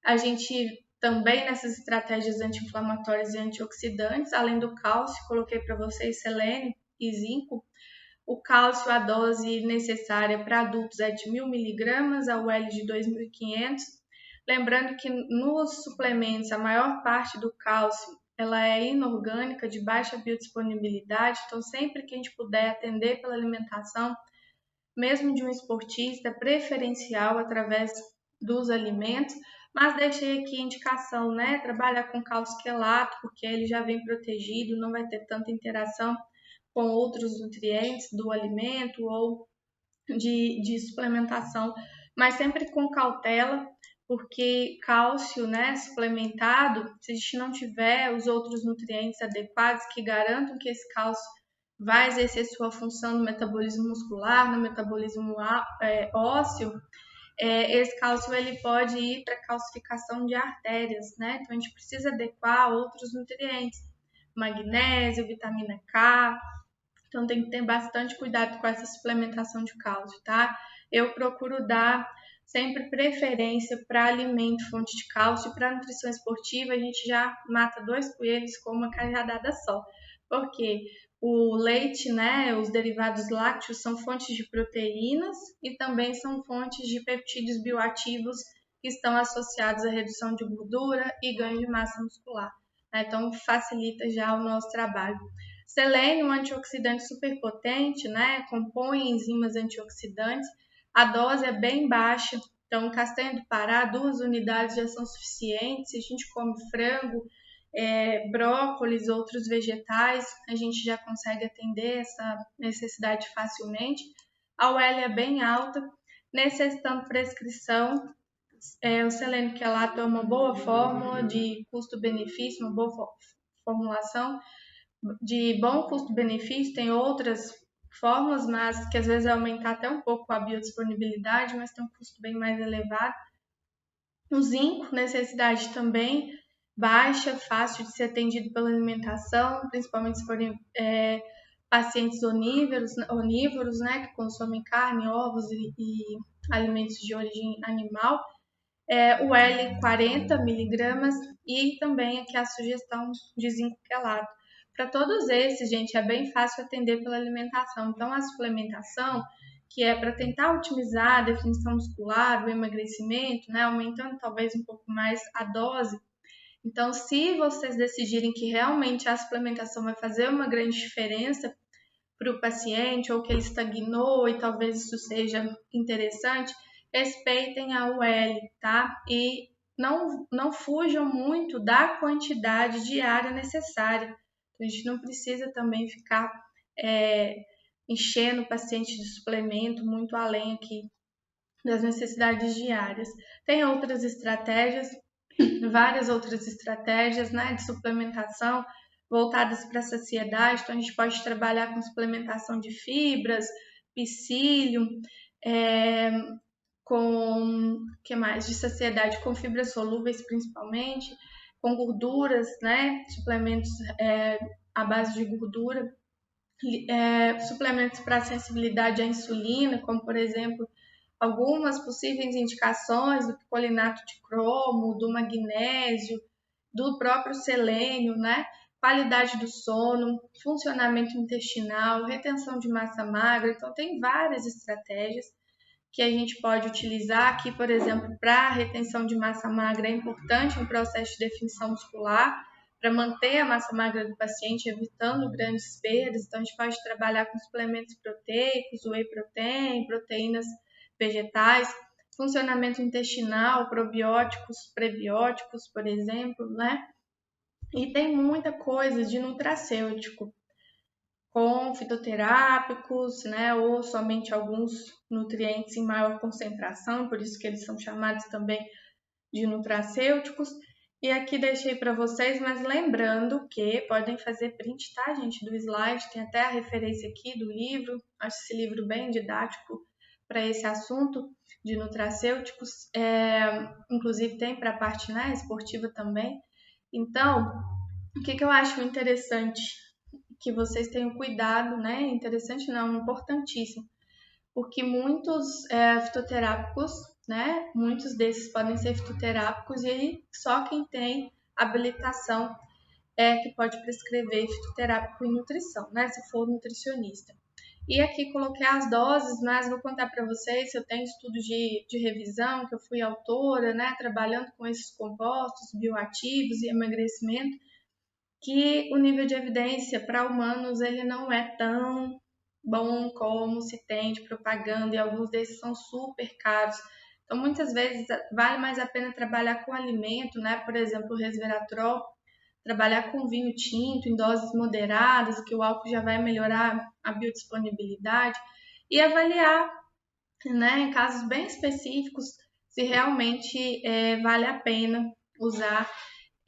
a gente também nessas estratégias anti-inflamatórias e antioxidantes, além do cálcio, coloquei para vocês selênio e zinco. O cálcio, a dose necessária para adultos é de 1.000 miligramas, a UL de 2.500. Lembrando que nos suplementos, a maior parte do cálcio ela é inorgânica, de baixa biodisponibilidade, então sempre que a gente puder atender pela alimentação, mesmo de um esportista, preferencial através dos alimentos, mas deixei aqui indicação, né? Trabalhar com cálcio quelato, porque ele já vem protegido, não vai ter tanta interação com outros nutrientes do alimento ou de suplementação, mas sempre com cautela, porque cálcio, né, suplementado, se a gente não tiver os outros nutrientes adequados que garantam que esse cálcio vai exercer sua função no metabolismo muscular, no metabolismo ósseo, esse cálcio ele pode ir para calcificação de artérias, né? Então a gente precisa adequar outros nutrientes, magnésio, vitamina K, então tem que ter bastante cuidado com essa suplementação de cálcio, tá? Eu procuro dar sempre preferência para alimento fonte de cálcio e para nutrição esportiva a gente já mata 2 coelhos com uma cajadada só. Porque o leite, né, os derivados lácteos são fontes de proteínas e também são fontes de peptídeos bioativos que estão associados à redução de gordura e ganho de massa muscular, né? Então facilita já o nosso trabalho. Selênio, um antioxidante superpotente, né? Compõe enzimas antioxidantes. A dose é bem baixa, então castanha do Pará, 2 unidades já são suficientes. Se a gente come frango, brócolis, outros vegetais, a gente já consegue atender essa necessidade facilmente. A UL é bem alta, necessitando prescrição. O selênio quelato é uma boa fórmula de custo-benefício, uma boa formulação de bom custo-benefício, tem outras fórmulas, mas que às vezes vai aumentar até um pouco a biodisponibilidade, mas tem um custo bem mais elevado. O zinco, necessidade também baixa, fácil de ser atendido pela alimentação, principalmente se forem pacientes onívoros, né, que consomem carne, ovos e alimentos de origem animal. O L 40 miligramas e também aqui a sugestão de zinco quelato. Para todos esses, gente, é bem fácil atender pela alimentação. Então, a suplementação, que é para tentar otimizar a definição muscular, o emagrecimento, né, aumentando talvez um pouco mais a dose. Então, se vocês decidirem que realmente a suplementação vai fazer uma grande diferença para o paciente, ou que ele estagnou e talvez isso seja interessante, respeitem a UL, tá? E não fujam muito da quantidade diária necessária. Então, a gente não precisa também ficar enchendo o paciente de suplemento muito além aqui das necessidades diárias. Tem outras estratégias, várias outras estratégias, né, de suplementação voltadas para a saciedade. Então, a gente pode trabalhar com suplementação de fibras, psyllium, com que mais? De saciedade com fibras solúveis principalmente, com gorduras, né? Suplementos à base de gordura, suplementos para sensibilidade à insulina, como por exemplo algumas possíveis indicações do picolinato de cromo, do magnésio, do próprio selênio, né? Qualidade do sono, funcionamento intestinal, retenção de massa magra. Então, tem várias estratégias que a gente pode utilizar aqui, por exemplo, para retenção de massa magra é importante um processo de definição muscular para manter a massa magra do paciente, evitando grandes perdas. Então, a gente pode trabalhar com suplementos proteicos, whey protein, proteínas vegetais, funcionamento intestinal, probióticos, prebióticos, por exemplo, né? E tem muita coisa de nutracêutico, com fitoterápicos, né, ou somente alguns nutrientes em maior concentração, por isso que eles são chamados também de nutracêuticos. E aqui deixei para vocês, mas lembrando que podem fazer print, tá, gente, do slide, tem até a referência aqui do livro, acho esse livro bem didático para esse assunto de nutracêuticos, inclusive tem para a parte, né, esportiva também. Então, o que eu acho interessante que vocês tenham cuidado, né? Interessante não, importantíssimo, porque muitos fitoterápicos, né? Muitos desses podem ser fitoterápicos e só quem tem habilitação é que pode prescrever fitoterápico em nutrição, né? Se for nutricionista. E aqui coloquei as doses, mas vou contar para vocês, eu tenho estudos de revisão, que eu fui autora, né? Trabalhando com esses compostos bioativos e emagrecimento, que o nível de evidência para humanos ele não é tão bom como se tem de propaganda, e alguns desses são super caros. Então, muitas vezes vale mais a pena trabalhar com alimento, né? Por exemplo, o resveratrol, trabalhar com vinho tinto em doses moderadas, que o álcool já vai melhorar a biodisponibilidade, e avaliar, né, em casos bem específicos, se realmente vale a pena usar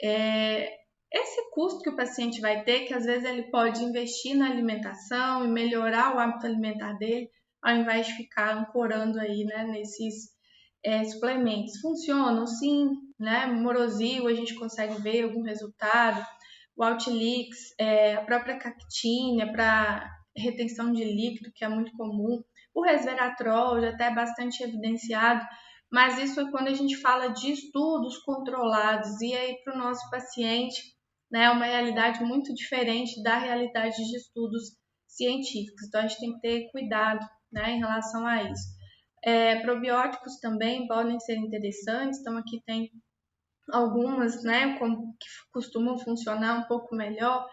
esse custo que o paciente vai ter, que às vezes ele pode investir na alimentação e melhorar o hábito alimentar dele, ao invés de ficar ancorando aí, né, nesses suplementos. Funcionam sim, né? Morosil, a gente consegue ver algum resultado. O Altilix, a própria cactina para retenção de líquido, que é muito comum. O resveratrol já até é bastante evidenciado, mas isso é quando a gente fala de estudos controlados, e aí para o nosso paciente, né, é uma realidade muito diferente da realidade de estudos científicos. Então a gente tem que ter cuidado, né, em relação a isso. Probióticos também podem ser interessantes, então aqui tem algumas, né, que costumam funcionar um pouco melhor,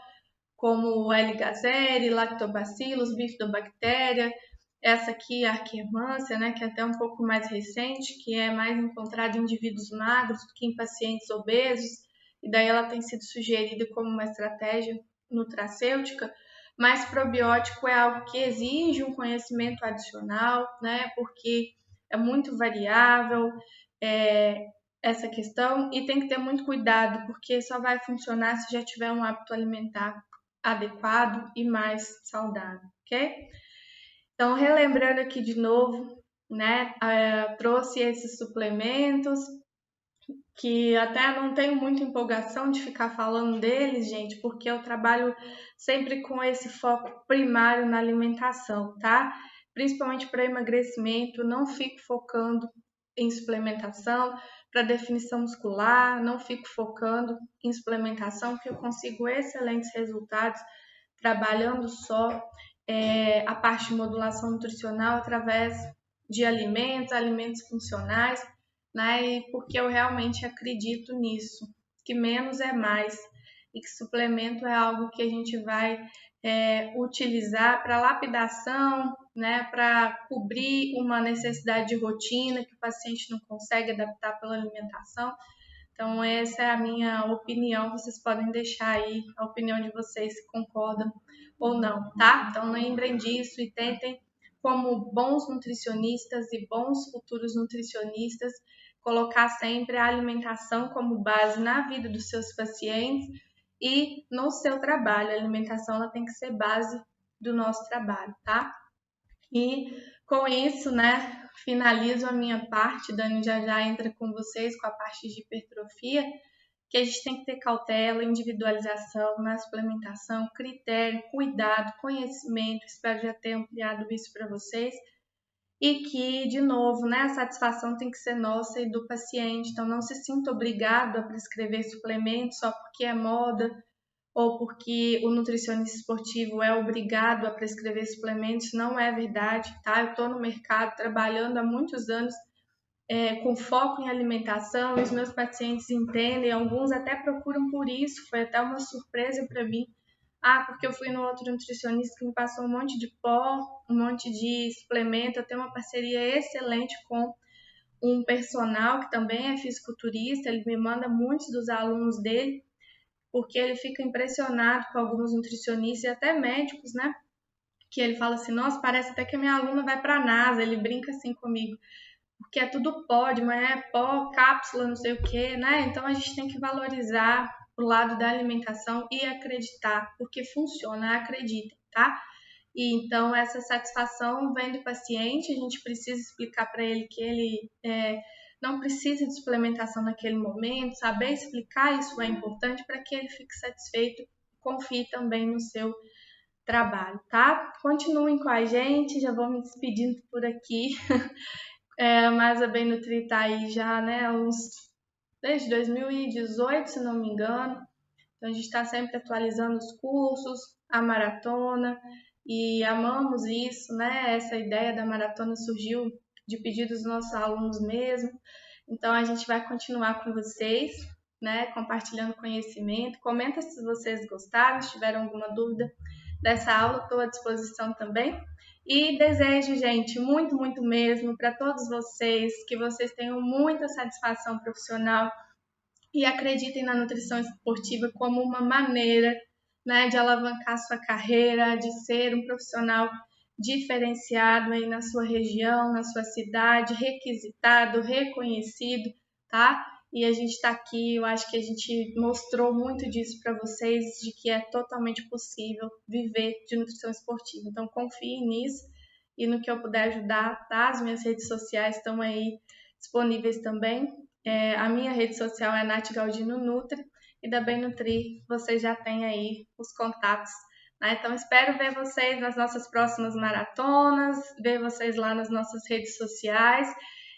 como o L-Gazeri, Lactobacillus, Bifidobactéria, essa aqui, a Akkermansia, né, que é até um pouco mais recente, que é mais encontrada em indivíduos magros do que em pacientes obesos, e daí ela tem sido sugerida como uma estratégia nutracêutica. Mas probiótico é algo que exige um conhecimento adicional, né, porque é muito variável essa questão, e tem que ter muito cuidado, porque só vai funcionar se já tiver um hábito alimentar adequado e mais saudável, ok? Então, relembrando aqui de novo, né, trouxe esses suplementos, que até não tenho muita empolgação de ficar falando deles, gente, porque eu trabalho sempre com esse foco primário na alimentação, tá? Principalmente para emagrecimento, não fico focando em suplementação. Para definição muscular, não fico focando em suplementação, porque eu consigo excelentes resultados trabalhando só a parte de modulação nutricional através de alimentos funcionais, né? E porque eu realmente acredito nisso, que menos é mais, e que suplemento é algo que a gente vai utilizar para lapidação, né? Para cobrir uma necessidade de rotina que o paciente não consegue adaptar pela alimentação. Então, essa é a minha opinião. Vocês podem deixar aí a opinião de vocês, se concordam ou não, tá? Então, lembrem disso e tentem, como bons nutricionistas e bons futuros nutricionistas, colocar sempre a alimentação como base na vida dos seus pacientes e no seu trabalho. A alimentação ela tem que ser base do nosso trabalho, tá? E com isso, né, finalizo a minha parte. Dani já entra com vocês com a parte de hipertrofia, que a gente tem que ter cautela, individualização na suplementação, critério, cuidado, conhecimento. Espero já ter ampliado isso para vocês. E que, de novo, né, a satisfação tem que ser nossa e do paciente. Então, não se sinta obrigado a prescrever suplementos só porque é moda, ou porque o nutricionista esportivo é obrigado a prescrever suplementos. Não é verdade, tá? Eu estou no mercado trabalhando há muitos anos com foco em alimentação, e os meus pacientes entendem, alguns até procuram por isso. Foi até uma surpresa para mim. Porque eu fui no outro nutricionista que me passou um monte de pó, um monte de suplemento. Eu tenho uma parceria excelente com um personal que também é fisiculturista, ele me manda muitos dos alunos dele, porque ele fica impressionado com alguns nutricionistas e até médicos, né? Que ele fala assim, nossa, parece até que a minha aluna vai para a NASA, ele brinca assim comigo, porque é tudo pó, de manhã é pó, cápsula, não sei o que, né? Então a gente tem que valorizar o lado da alimentação e acreditar, porque funciona, acreditem, tá? E então essa satisfação vem do paciente, a gente precisa explicar para ele que ele não precisa de suplementação naquele momento, saber explicar isso é importante para que ele fique satisfeito, confie também no seu trabalho, tá? Continuem com a gente, já vou me despedindo por aqui. Mas a Bem Nutri tá aí já, né, desde 2018, se não me engano. Então a gente está sempre atualizando os cursos, a maratona, e amamos isso, né? Essa ideia da maratona surgiu de pedido dos nossos alunos mesmo. Então a gente vai continuar com vocês, né? Compartilhando conhecimento. Comenta se vocês gostaram, se tiveram alguma dúvida dessa aula, estou à disposição também. E desejo, gente, muito, muito mesmo para todos vocês, que vocês tenham muita satisfação profissional e acreditem na nutrição esportiva como uma maneira, né, de alavancar sua carreira, de ser um profissional diferenciado aí na sua região, na sua cidade, requisitado, reconhecido, tá? E a gente está aqui, eu acho que a gente mostrou muito disso para vocês, de que é totalmente possível viver de nutrição esportiva. Então, confiem nisso e no que eu puder ajudar, tá? As minhas redes sociais estão aí disponíveis também. A minha rede social é Nath Galdino Nutri e da Bem Nutri vocês já têm aí os contatos, né? Então espero ver vocês nas nossas próximas maratonas, ver vocês lá nas nossas redes sociais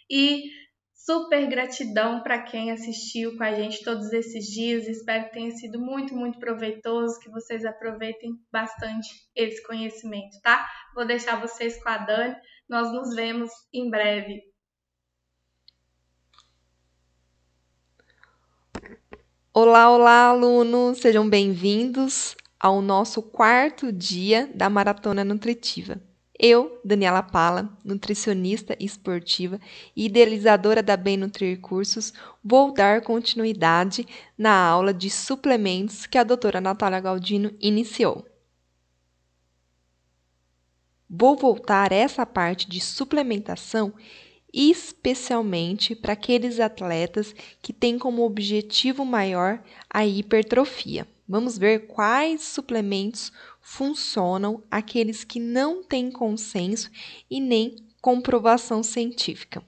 e super gratidão para quem assistiu com a gente todos esses dias. Espero que tenha sido muito, muito proveitoso, que vocês aproveitem bastante esse conhecimento, tá? Vou deixar vocês com a Dani. Nós nos vemos em breve. Olá, olá, alunos! Sejam bem-vindos ao nosso quarto dia da Maratona Nutritiva. Eu, Daniela Pala, nutricionista esportiva e idealizadora da Bem Nutrir Cursos, vou dar continuidade na aula de suplementos que a doutora Natália Galdino iniciou. Vou voltar essa parte de suplementação especialmente para aqueles atletas que têm como objetivo maior a hipertrofia. Vamos ver quais suplementos funcionam, aqueles que não têm consenso e nem comprovação científica.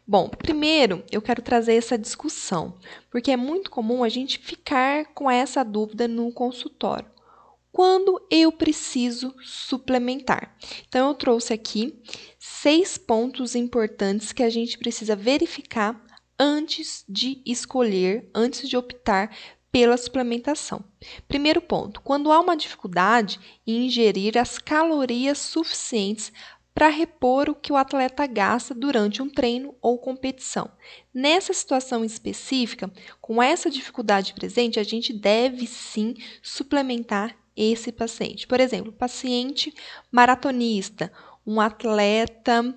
Bom, primeiro eu quero trazer essa discussão, porque é muito comum a gente ficar com essa dúvida no consultório. Quando eu preciso suplementar? Então, eu trouxe aqui 6 pontos importantes que a gente precisa verificar antes de escolher, antes de optar pela suplementação. Primeiro ponto, quando há uma dificuldade em ingerir as calorias suficientes para repor o que o atleta gasta durante um treino ou competição. Nessa situação específica, com essa dificuldade presente, a gente deve sim suplementar esse paciente. Por exemplo, paciente maratonista, um atleta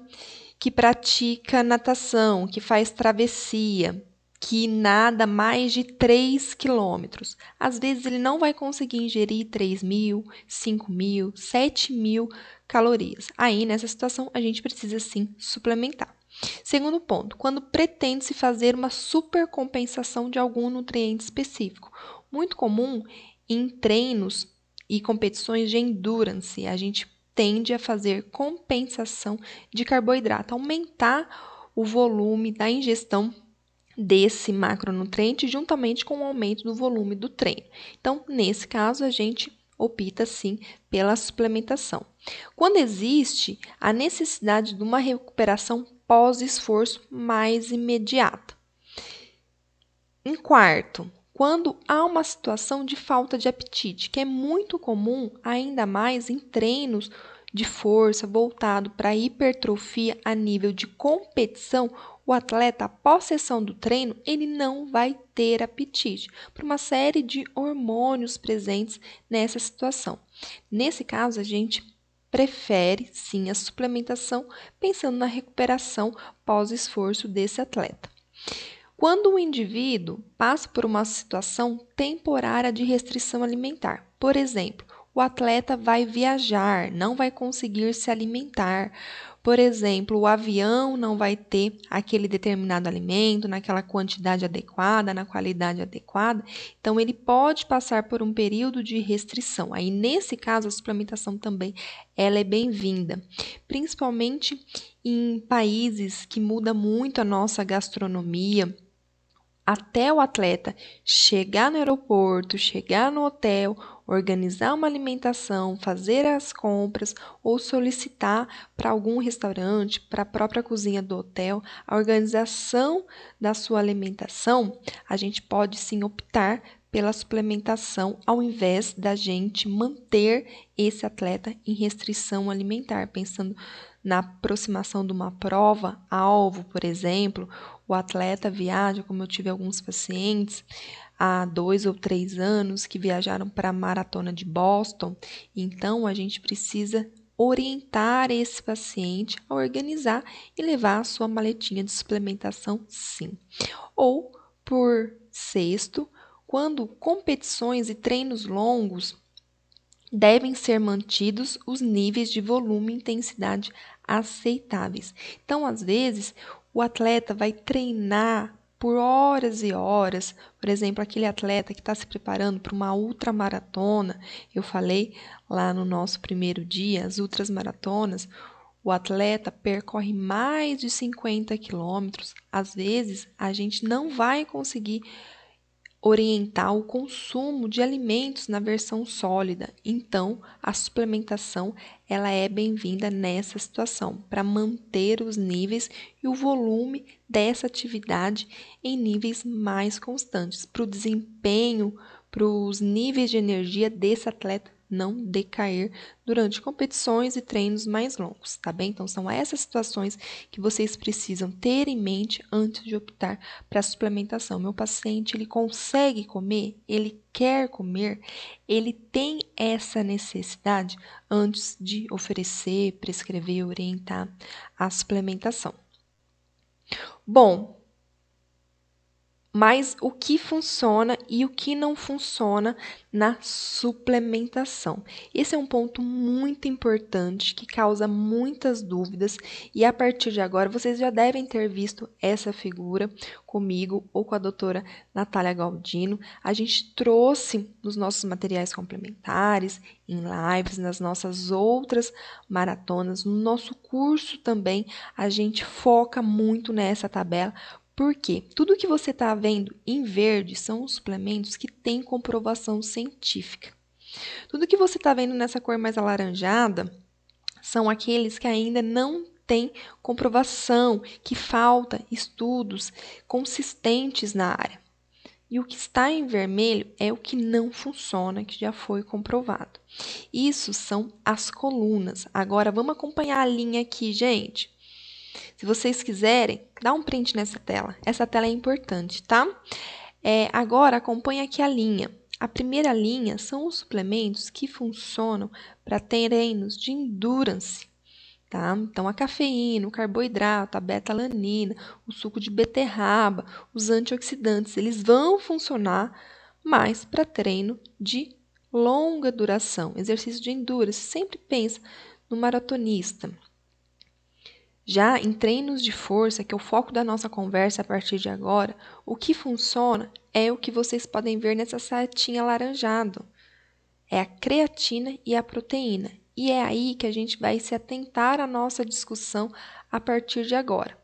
que pratica natação, que faz travessia, que nada mais de 3 quilômetros. Às vezes ele não vai conseguir ingerir 3.000, 5.000, 7.000 calorias. Aí, nessa situação, a gente precisa sim suplementar. Segundo ponto, quando pretende-se fazer uma supercompensação de algum nutriente específico. Muito comum em treinos e competições de endurance, a gente tende a fazer compensação de carboidrato, aumentar o volume da ingestão desse macronutriente juntamente com o aumento do volume do treino. Então, nesse caso, a gente opta sim pela suplementação. Quando existe a necessidade de uma recuperação pós-esforço mais imediata. Em quarto, quando há uma situação de falta de apetite, que é muito comum, ainda mais em treinos de força voltado para a hipertrofia a nível de competição, o atleta, após sessão do treino, ele não vai ter apetite, por uma série de hormônios presentes nessa situação. Nesse caso, a gente prefere, sim, a suplementação, pensando na recuperação pós-esforço desse atleta. Quando o indivíduo passa por uma situação temporária de restrição alimentar, por exemplo, o atleta vai viajar, não vai conseguir se alimentar. Por exemplo, o avião não vai ter aquele determinado alimento naquela quantidade adequada, na qualidade adequada. Então, ele pode passar por um período de restrição. Aí, nesse caso, a suplementação também ela é bem-vinda, principalmente em países que muda muito a nossa gastronomia, até o atleta chegar no aeroporto, chegar no hotel, organizar uma alimentação, fazer as compras ou solicitar para algum restaurante, para a própria cozinha do hotel, a organização da sua alimentação, a gente pode sim optar pela suplementação ao invés da gente manter esse atleta em restrição alimentar, pensando na aproximação de uma prova, alvo, por exemplo. O atleta viaja, como eu tive alguns pacientes há 2 ou 3 anos que viajaram para a maratona de Boston, então a gente precisa orientar esse paciente a organizar e levar a sua maletinha de suplementação, sim. Ou, por sexto, quando competições e treinos longos, devem ser mantidos os níveis de volume e intensidade aceitáveis. Então, às vezes, o atleta vai treinar por horas e horas. Por exemplo, aquele atleta que está se preparando para uma ultramaratona, eu falei lá no nosso primeiro dia, as ultramaratonas, o atleta percorre mais de 50 quilômetros. Às vezes, a gente não vai conseguir orientar o consumo de alimentos na versão sólida. Então, a suplementação ela é bem-vinda nessa situação, para manter os níveis e o volume dessa atividade em níveis mais constantes, para o desempenho, para os níveis de energia desse atleta não decair durante competições e treinos mais longos, tá bem? Então, são essas situações que vocês precisam ter em mente antes de optar para a suplementação. Meu paciente, ele consegue comer? Ele quer comer? Ele tem essa necessidade antes de oferecer, prescrever, orientar a suplementação. Bom, mas o que funciona e o que não funciona na suplementação? Esse é um ponto muito importante que causa muitas dúvidas e a partir de agora vocês já devem ter visto essa figura comigo ou com a doutora Natália Galdino. A gente trouxe nos nossos materiais complementares, em lives, nas nossas outras maratonas, no nosso curso também, a gente foca muito nessa tabela. Por quê? Tudo que você está vendo em verde são os suplementos que têm comprovação científica. Tudo que você está vendo nessa cor mais alaranjada são aqueles que ainda não têm comprovação, que falta estudos consistentes na área. E o que está em vermelho é o que não funciona, que já foi comprovado. Isso são as colunas. Agora, vamos acompanhar a linha aqui, gente. Se vocês quiserem, dá um print nessa tela. Essa tela é importante, tá? Agora, acompanhe aqui a linha. A primeira linha são os suplementos que funcionam para treinos de endurance, tá? Então, a cafeína, o carboidrato, a beta-alanina, o suco de beterraba, os antioxidantes, eles vão funcionar mais para treino de longa duração, exercício de endurance. Sempre pensa no maratonista. Já em treinos de força, que é o foco da nossa conversa a partir de agora, o que funciona é o que vocês podem ver nessa setinha alaranjado. É a creatina e a proteína. E é aí que a gente vai se atentar à nossa discussão a partir de agora.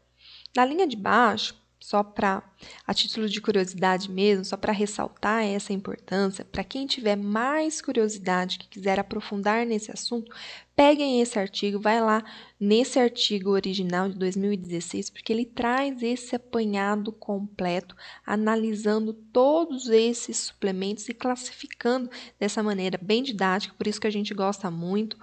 Na linha de baixo, só para, a título de curiosidade mesmo, só para ressaltar essa importância, para quem tiver mais curiosidade, que quiser aprofundar nesse assunto, peguem esse artigo, vai lá nesse artigo original de 2016, porque ele traz esse apanhado completo, analisando todos esses suplementos e classificando dessa maneira bem didática, por isso que a gente gosta muito,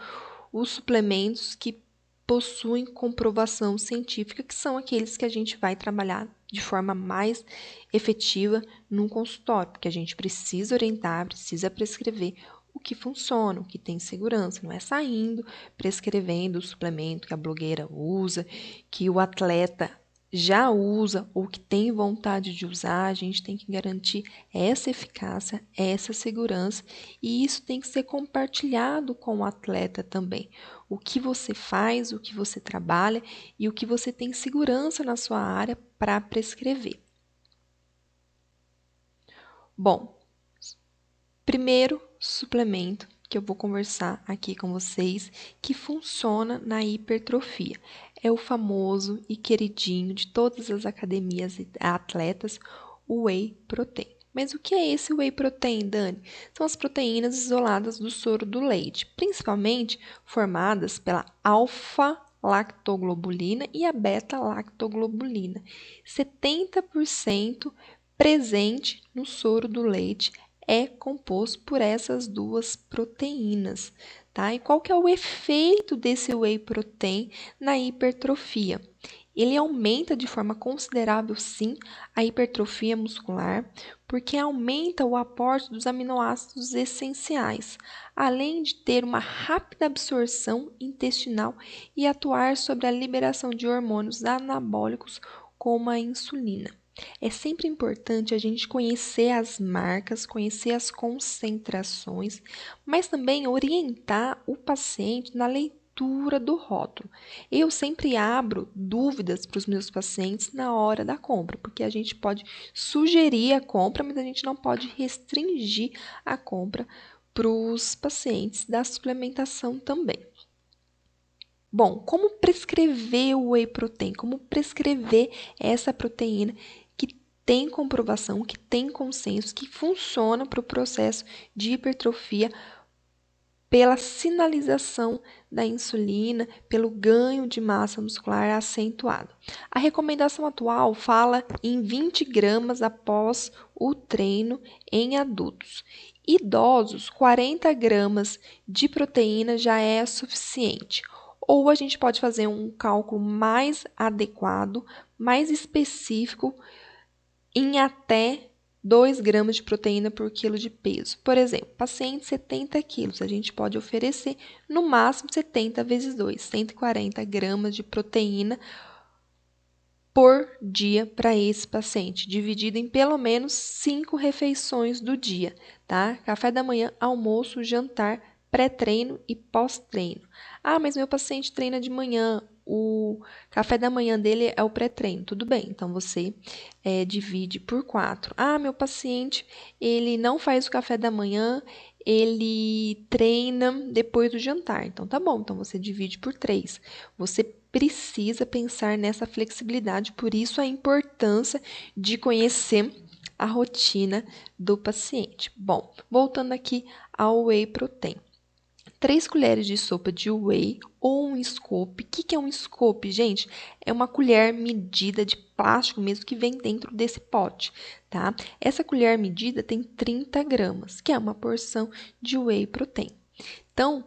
os suplementos que possuem comprovação científica, que são aqueles que a gente vai trabalhar de forma mais efetiva num consultório, porque a gente precisa orientar, precisa prescrever o que funciona, o que tem segurança, não é saindo prescrevendo o suplemento que a blogueira usa, que o atleta já usa ou que tem vontade de usar. A gente tem que garantir essa eficácia, essa segurança, e isso tem que ser compartilhado com o atleta também. O que você faz, o que você trabalha e o que você tem segurança na sua área para prescrever. Bom, primeiro suplemento que eu vou conversar aqui com vocês que funciona na hipertrofia é o famoso e queridinho de todas as academias e atletas, o whey protein. Mas o que é esse whey protein, Dani? São as proteínas isoladas do soro do leite, principalmente formadas pela alfa-lactoglobulina e a beta-lactoglobulina. 70% presente no soro do leite é composto por essas duas proteínas, tá? E qual que é o efeito desse whey protein na hipertrofia? Ele aumenta de forma considerável, sim, a hipertrofia muscular, porque aumenta o aporte dos aminoácidos essenciais, além de ter uma rápida absorção intestinal e atuar sobre a liberação de hormônios anabólicos como a insulina. É sempre importante a gente conhecer as marcas, conhecer as concentrações, mas também orientar o paciente na leitura do rótulo. Eu sempre abro dúvidas para os meus pacientes na hora da compra, porque a gente pode sugerir a compra, mas a gente não pode restringir a compra para os pacientes da suplementação também. Bom, como prescrever o whey protein? Como prescrever essa proteína que tem comprovação, que tem consenso, que funciona para o processo de hipertrofia pela sinalização da insulina, pelo ganho de massa muscular acentuado. A recomendação atual fala em 20 gramas após o treino em adultos. Idosos, 40 gramas de proteína já é suficiente. Ou a gente pode fazer um cálculo mais adequado, mais específico, em até 2 gramas de proteína por quilo de peso. Por exemplo, paciente 70 quilos, a gente pode oferecer no máximo 70 vezes 2, 140 gramas de proteína por dia para esse paciente, dividido em pelo menos 5 refeições do dia, tá? Café da manhã, almoço, jantar, pré-treino e pós-treino. Ah, mas meu paciente treina de manhã, o café da manhã dele é o pré-treino. Tudo bem, então você divide por 4. Ah, meu paciente, ele não faz o café da manhã, ele treina depois do jantar. Então, tá bom, então você divide por 3. Você precisa pensar nessa flexibilidade, por isso a importância de conhecer a rotina do paciente. Bom, voltando aqui ao whey protein. 3 colheres de sopa de whey ou um scoop. O que é um scoop, gente? É uma colher medida de plástico mesmo que vem dentro desse pote, tá? Essa colher medida tem 30 gramas, que é uma porção de whey protein. Então,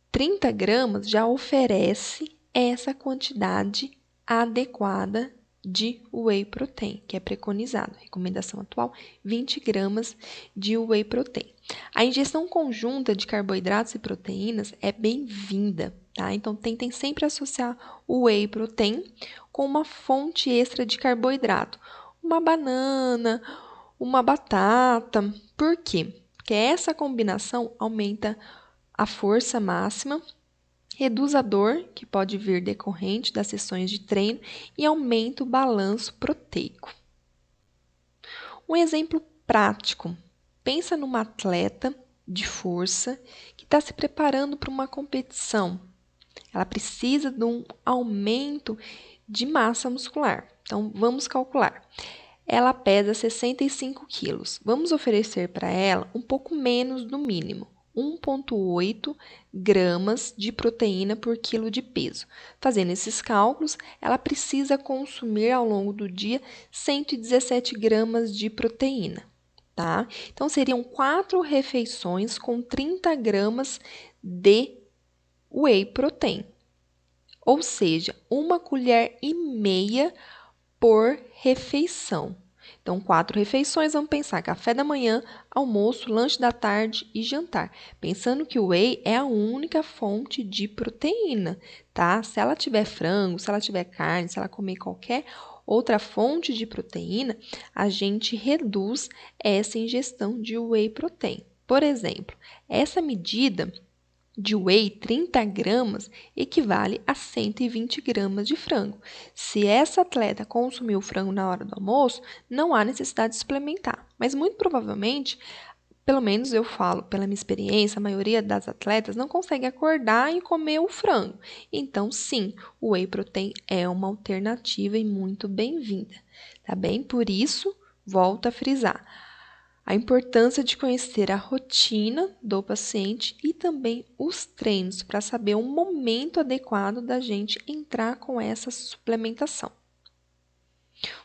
30 gramas já oferece essa quantidade adequada de whey protein, que é preconizado. Recomendação atual, 20 gramas de whey protein. A ingestão conjunta de carboidratos e proteínas é bem-vinda, tá? Então, tentem sempre associar o whey protein com uma fonte extra de carboidrato. Uma banana, uma batata. Por quê? Porque essa combinação aumenta a força máxima, reduz a dor, que pode vir decorrente das sessões de treino, e aumenta o balanço proteico. Um exemplo prático. Pensa numa atleta de força que está se preparando para uma competição. Ela precisa de um aumento de massa muscular. Então, vamos calcular. Ela pesa 65 quilos. Vamos oferecer para ela um pouco menos do mínimo, 1,8 gramas de proteína por quilo de peso. Fazendo esses cálculos, ela precisa consumir ao longo do dia 117 gramas de proteína, tá? Então, seriam 4 refeições com 30 gramas de whey protein, ou seja, 1,5 colher por refeição. Então, 4 refeições, vamos pensar café da manhã, almoço, lanche da tarde e jantar. Pensando que o whey é a única fonte de proteína, tá? Se ela tiver frango, se ela tiver carne, se ela comer qualquer outra fonte de proteína, a gente reduz essa ingestão de whey protein. Por exemplo, essa medida de whey, 30 gramas, equivale a 120 gramas de frango. Se essa atleta consumiu frango na hora do almoço, não há necessidade de suplementar. Mas muito provavelmente, pelo menos eu falo pela minha experiência, a maioria das atletas não consegue acordar e comer o frango. Então, sim, o whey protein é uma alternativa e muito bem-vinda, tá bem? Por isso, volto a frisar a importância de conhecer a rotina do paciente e também os treinos para saber o momento adequado da gente entrar com essa suplementação.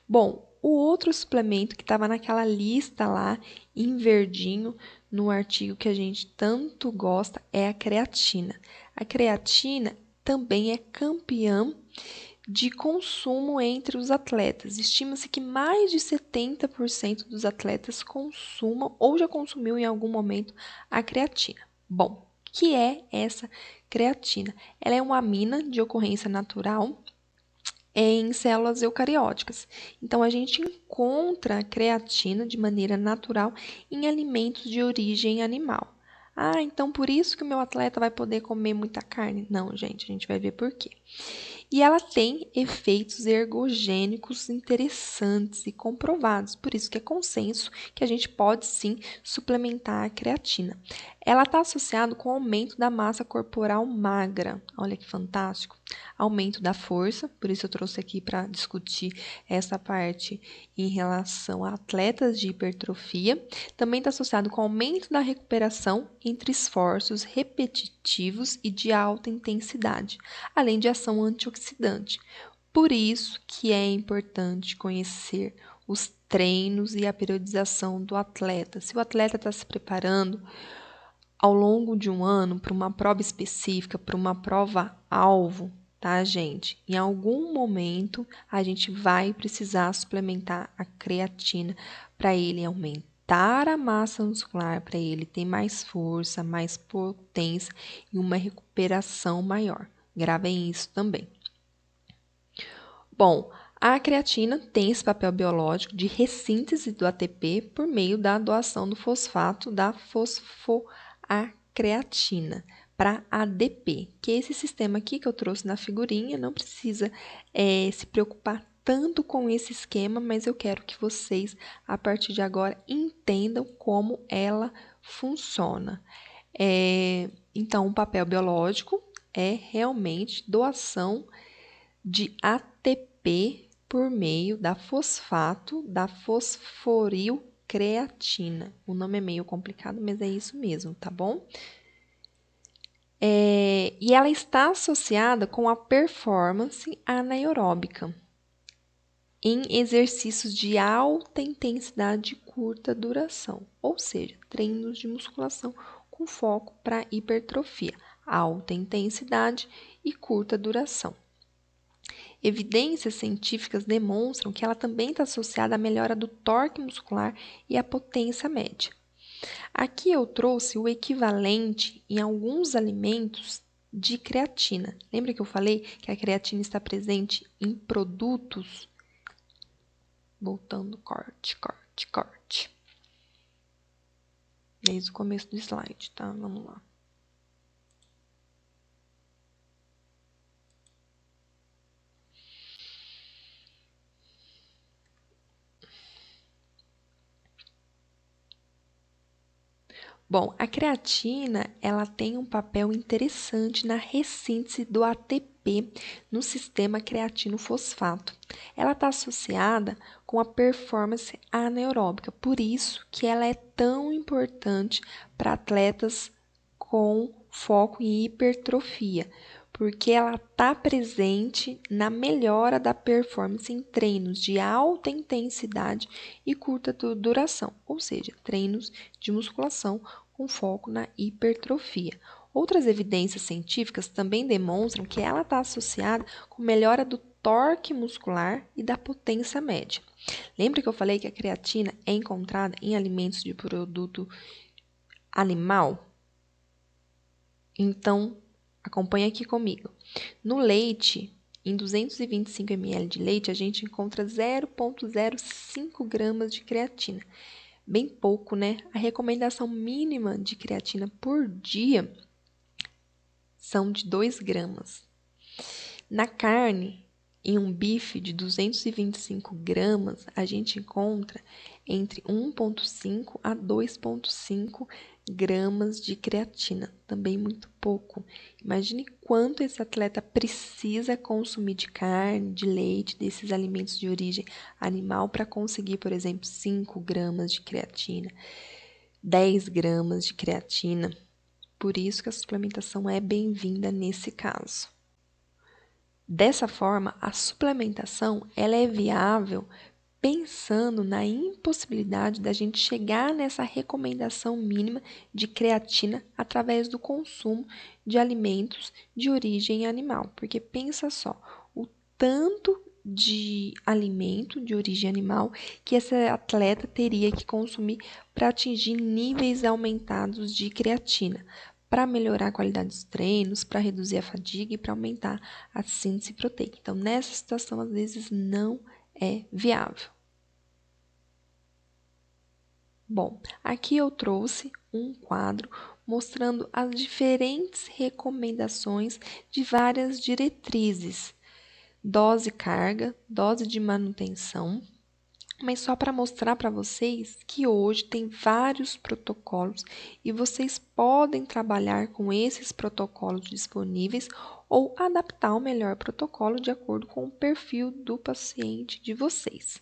Bom, o outro suplemento que estava naquela lista lá, em verdinho, no artigo que a gente tanto gosta, é a creatina. A creatina também é campeã de consumo entre os atletas. Estima-se que mais de 70% dos atletas consumam ou já consumiu em algum momento a creatina. Bom, o que é essa creatina? Ela é uma amina de ocorrência natural em células eucarióticas. Então, a gente encontra a creatina de maneira natural em alimentos de origem animal. Ah, então por isso que o meu atleta vai poder comer muita carne? Não, gente, a gente vai ver por quê. E ela tem efeitos ergogênicos interessantes e comprovados, por isso que é consenso que a gente pode sim suplementar a creatina. Ela está associada com o aumento da massa corporal magra, olha que fantástico, aumento da força, por isso eu trouxe aqui para discutir essa parte em relação a atletas de hipertrofia. Também está associado com o aumento da recuperação entre esforços repetitivos e de alta intensidade, além de ação antioxidante. Por isso que é importante conhecer os treinos e a periodização do atleta. Se o atleta está se preparando ao longo de um ano para uma prova específica, para uma prova-alvo, tá, gente? Em algum momento a gente vai precisar suplementar a creatina para ele aumentar a massa muscular, para ele ter mais força, mais potência e uma recuperação maior. Gravem isso também. Bom, a creatina tem esse papel biológico de ressíntese do ATP por meio da doação do fosfato da fosfoacreatina para ADP, que é esse sistema aqui que eu trouxe na figurinha. Não precisa se preocupar tanto com esse esquema, mas eu quero que vocês, a partir de agora, entendam como ela funciona. Então, o papel biológico é realmente doação de ATP por meio da fosfato da fosforilcreatina. O nome é meio complicado, mas é isso mesmo, tá bom? E ela está associada com a performance anaeróbica em exercícios de alta intensidade e curta duração, ou seja, treinos de musculação com foco para hipertrofia, alta intensidade e curta duração. Evidências científicas demonstram que ela também está associada à melhora do torque muscular e à potência média. Aqui eu trouxe o equivalente em alguns alimentos de creatina. Lembra que eu falei que a creatina está presente em produtos? Voltando, corte. Desde o começo do slide, tá? Vamos lá. Bom, a creatina, ela tem um papel interessante na ressíntese do ATP no sistema creatino-fosfato. Ela está associada com a performance anaeróbica, por isso que ela é tão importante para atletas com foco em hipertrofia, porque ela está presente na melhora da performance em treinos de alta intensidade e curta duração, ou seja, treinos de musculação com foco na hipertrofia. Outras evidências científicas também demonstram que ela está associada com melhora do torque muscular e da potência média. Lembra que eu falei que a creatina é encontrada em alimentos de produto animal? Então, acompanha aqui comigo. No leite, em 225 ml de leite, a gente encontra 0,05 gramas de creatina. Bem pouco, né? A recomendação mínima de creatina por dia são de 2 gramas. Na carne, em um bife de 225 gramas, a gente encontra entre 1,5 a 2,5 gramas de creatina, também muito pouco. Imagine quanto esse atleta precisa consumir de carne, de leite, desses alimentos de origem animal para conseguir, por exemplo, 5 gramas de creatina, 10 gramas de creatina. Por isso que a suplementação é bem-vinda nesse caso. Dessa forma, a suplementação ela é viável pensando na impossibilidade da gente chegar nessa recomendação mínima de creatina através do consumo de alimentos de origem animal. Porque pensa só, o tanto de alimento de origem animal que esse atleta teria que consumir para atingir níveis aumentados de creatina, para melhorar a qualidade dos treinos, para reduzir a fadiga e para aumentar a síntese proteica. Então, nessa situação, às vezes, não é viável. Bom, aqui eu trouxe um quadro mostrando as diferentes recomendações de várias diretrizes. Dose carga, dose de manutenção, mas só para mostrar para vocês que hoje tem vários protocolos e vocês podem trabalhar com esses protocolos disponíveis ou adaptar o melhor protocolo de acordo com o perfil do paciente de vocês.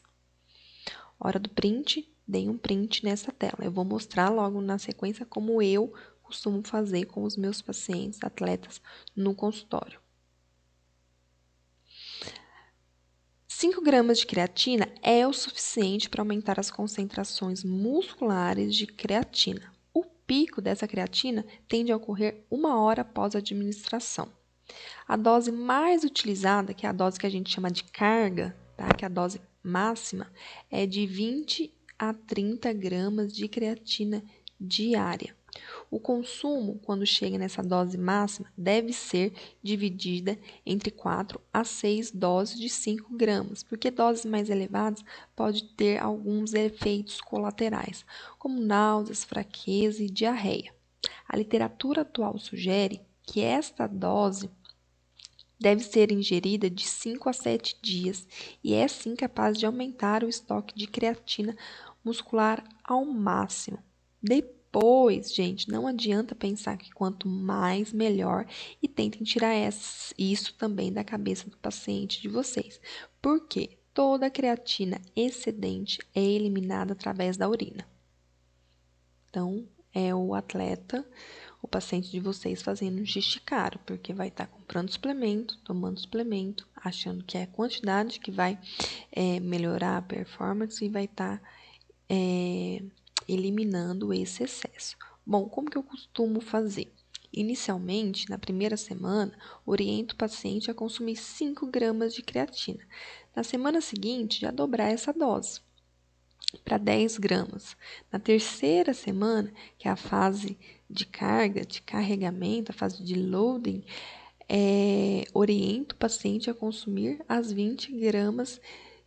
Hora do print, dei um print nessa tela. Eu vou mostrar logo na sequência como eu costumo fazer com os meus pacientes, atletas, no consultório. 5 gramas de creatina é o suficiente para aumentar as concentrações musculares de creatina. O pico dessa creatina tende a ocorrer 1 hora após a administração. A dose mais utilizada, que é a dose que a gente chama de carga, tá? Que é a dose máxima, é de 20 a 30 gramas de creatina diária. O consumo, quando chega nessa dose máxima, deve ser dividida entre 4 a 6 doses de 5 gramas, porque doses mais elevadas podem ter alguns efeitos colaterais, como náuseas, fraqueza e diarreia. A literatura atual sugere que esta dose deve ser ingerida de 5 a 7 dias e é sim capaz de aumentar o estoque de creatina muscular ao máximo. Depois, gente, não adianta pensar que quanto mais, melhor e tentem tirar isso também da cabeça do paciente de vocês. Por quê? Toda a creatina excedente é eliminada através da urina. Então, é o atleta, o paciente de vocês fazendo um xixi caro, porque vai estar comprando suplemento, tomando suplemento, achando que é a quantidade que vai melhorar a performance e vai estar eliminando esse excesso. Bom, como que eu costumo fazer? Inicialmente, na primeira semana, oriento o paciente a consumir 5 gramas de creatina. Na semana seguinte, já dobrar essa dose para 10 gramas. Na terceira semana, que é a fase de carga, de carregamento, a fase de loading, oriento o paciente a consumir as 20 gramas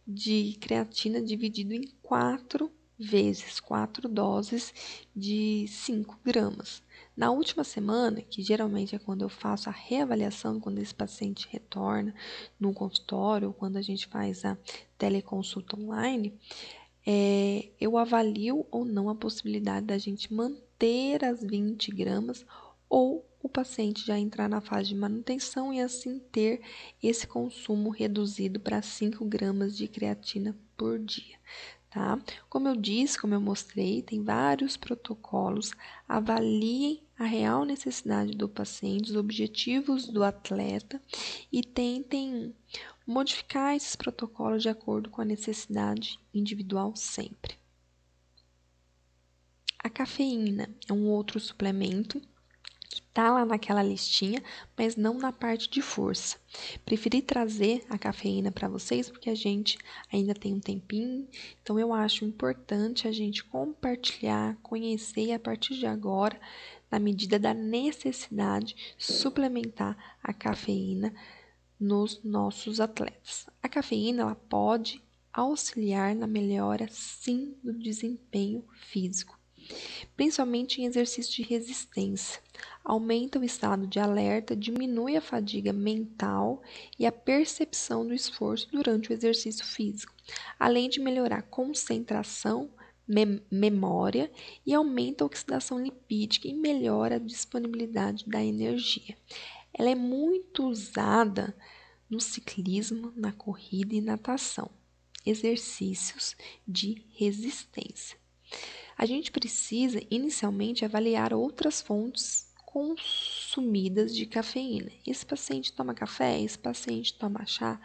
de creatina dividido em 4 vezes, 4 doses de 5 gramas. Na última semana, que geralmente é quando eu faço a reavaliação, quando esse paciente retorna no consultório, ou quando a gente faz a teleconsulta online, eu avalio ou não a possibilidade da gente manter as 20 gramas ou o paciente já entrar na fase de manutenção e assim ter esse consumo reduzido para 5 gramas de creatina por dia. Tá? Como eu disse, como eu mostrei, tem vários protocolos. Avaliem a real necessidade do paciente, os objetivos do atleta e tentem modificar esses protocolos de acordo com a necessidade individual sempre. A cafeína é um outro suplemento que está lá naquela listinha, mas não na parte de força. Preferi trazer a cafeína para vocês porque a gente ainda tem um tempinho, então eu acho importante a gente compartilhar, conhecer e a partir de agora, na medida da necessidade, suplementar a cafeína nos nossos atletas. A cafeína ela pode auxiliar na melhora, sim, do desempenho físico. principalmente em exercícios de resistência. Aumenta o estado de alerta, diminui a fadiga mental e a percepção do esforço durante o exercício físico, além de melhorar a concentração, memória e aumenta a oxidação lipídica e melhora a disponibilidade da energia. Ela é muito usada no ciclismo, na corrida e natação. Exercícios de resistência. A gente precisa inicialmente avaliar outras fontes consumidas de cafeína. Esse paciente toma café, esse paciente toma chá,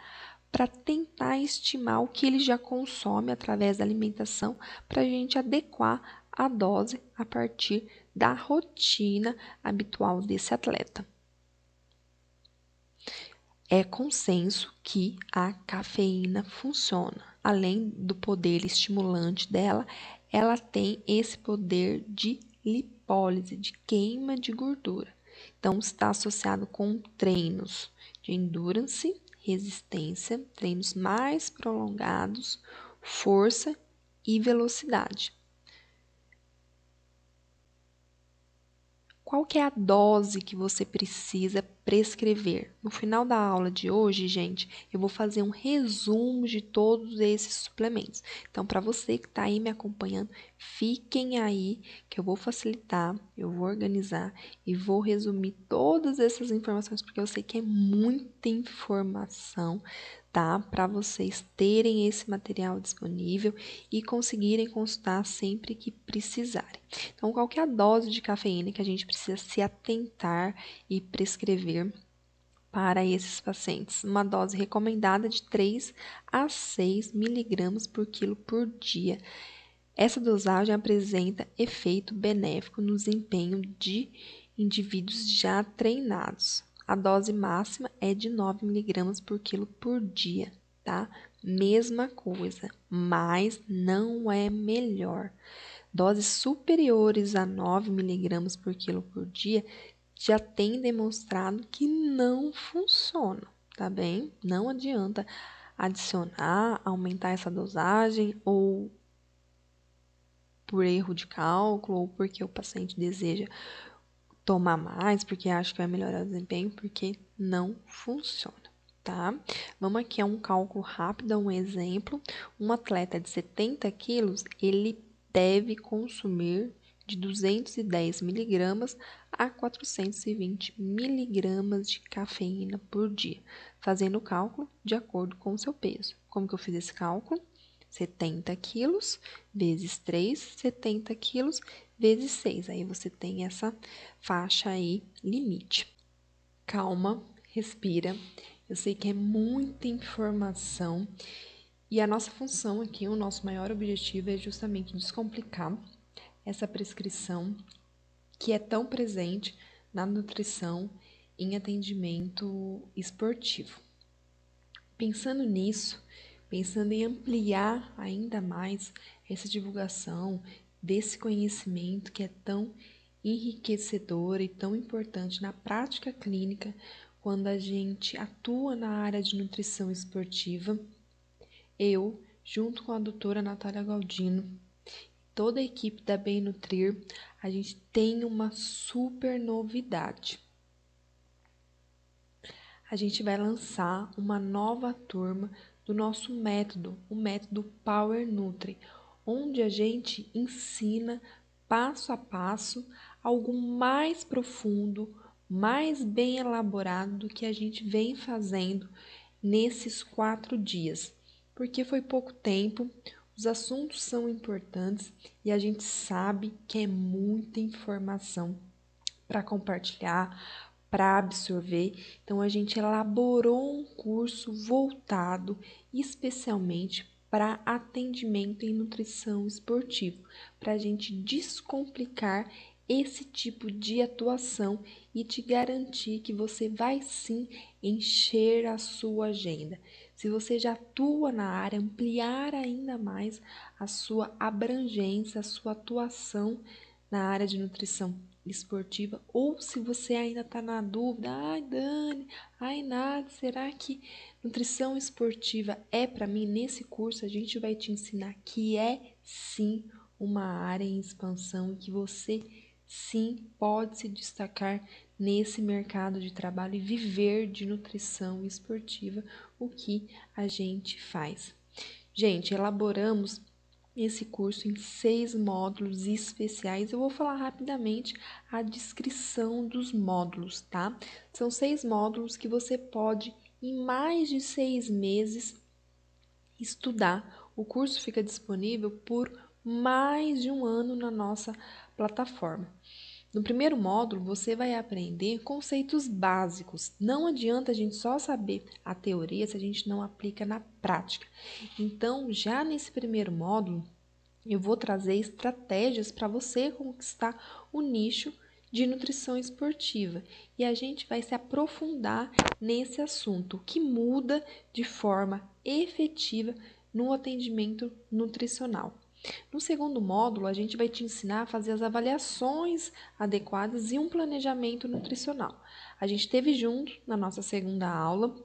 para tentar estimar o que ele já consome através da alimentação, para a gente adequar a dose a partir da rotina habitual desse atleta. É consenso que a cafeína funciona. Além do poder estimulante dela, ela tem esse poder de lipólise, de queima de gordura. Então, está associado com treinos de endurance, resistência, treinos mais prolongados, força e velocidade. Qual que é a dose que você precisa prescrever? No final da aula de hoje, gente, eu vou fazer um resumo de todos esses suplementos. Então, para você que está aí me acompanhando, fiquem aí que eu vou facilitar, eu vou organizar e vou resumir todas essas informações, porque eu sei que é muita informação, tá? Para vocês terem esse material disponível e conseguirem consultar sempre que precisarem. Então, qual que é a dose de cafeína que a gente precisa se atentar e prescrever para esses pacientes? Uma dose recomendada de 3 a 6 miligramas por quilo por dia. Essa dosagem apresenta efeito benéfico no desempenho de indivíduos já treinados. A dose máxima é de 9 miligramas por quilo por dia, tá? Mesma coisa, mas não é melhor. Doses superiores a 9 miligramas por quilo por dia já tem demonstrado que não funciona, tá bem? Não adianta adicionar, aumentar essa dosagem ou por erro de cálculo ou porque o paciente deseja tomar mais, porque acha que vai melhorar o desempenho, porque não funciona, tá? Vamos aqui a um cálculo rápido, um exemplo. Um atleta de 70 quilos, ele deve consumir de 210 miligramas a 420 miligramas de cafeína por dia, fazendo o cálculo de acordo com o seu peso. Como que eu fiz esse cálculo? 70 quilos vezes 3, 70 quilos vezes 6. Aí você tem essa faixa aí, limite. Calma, respira. Eu sei que é muita informação e a nossa função aqui, o nosso maior objetivo é justamente descomplicar essa prescrição que é tão presente na nutrição em atendimento esportivo. Pensando nisso, pensando em ampliar ainda mais essa divulgação desse conhecimento que é tão enriquecedor e tão importante na prática clínica quando a gente atua na área de nutrição esportiva, eu, junto com a doutora Natália Galdino, toda a equipe da Bem Nutrir, a gente tem uma super novidade. A gente vai lançar uma nova turma do nosso método, o método Power Nutri, onde a gente ensina passo a passo algo mais profundo, mais bem elaborado do que a gente vem fazendo nesses 4 dias, porque foi pouco tempo, os assuntos são importantes e a gente sabe que é muita informação para compartilhar, para absorver. Então, a gente elaborou um curso voltado especialmente para atendimento em nutrição esportiva, para a gente descomplicar esse tipo de atuação e te garantir que você vai sim encher a sua agenda. Se você já atua na área, ampliar ainda mais a sua abrangência, a sua atuação na área de nutrição esportiva, ou se você ainda está na dúvida, ai Dani, ai nada, será que nutrição esportiva é para mim? Nesse curso a gente vai te ensinar que é sim uma área em expansão e que você sim pode se destacar nesse mercado de trabalho e viver de nutrição esportiva, o que a gente faz. Gente, elaboramos esse curso em 6 módulos especiais. Eu vou falar rapidamente a descrição dos módulos, tá? São 6 módulos que você pode, em mais de 6 meses, estudar. O curso fica disponível por mais de um ano na nossa plataforma. No primeiro módulo, você vai aprender conceitos básicos. Não adianta a gente só saber a teoria se a gente não aplica na prática. Então, já nesse primeiro módulo, eu vou trazer estratégias para você conquistar o nicho de nutrição esportiva e a gente vai se aprofundar nesse assunto, o que muda de forma efetiva no atendimento nutricional. No segundo módulo, a gente vai te ensinar a fazer as avaliações adequadas e um planejamento nutricional. A gente esteve junto na nossa segunda aula,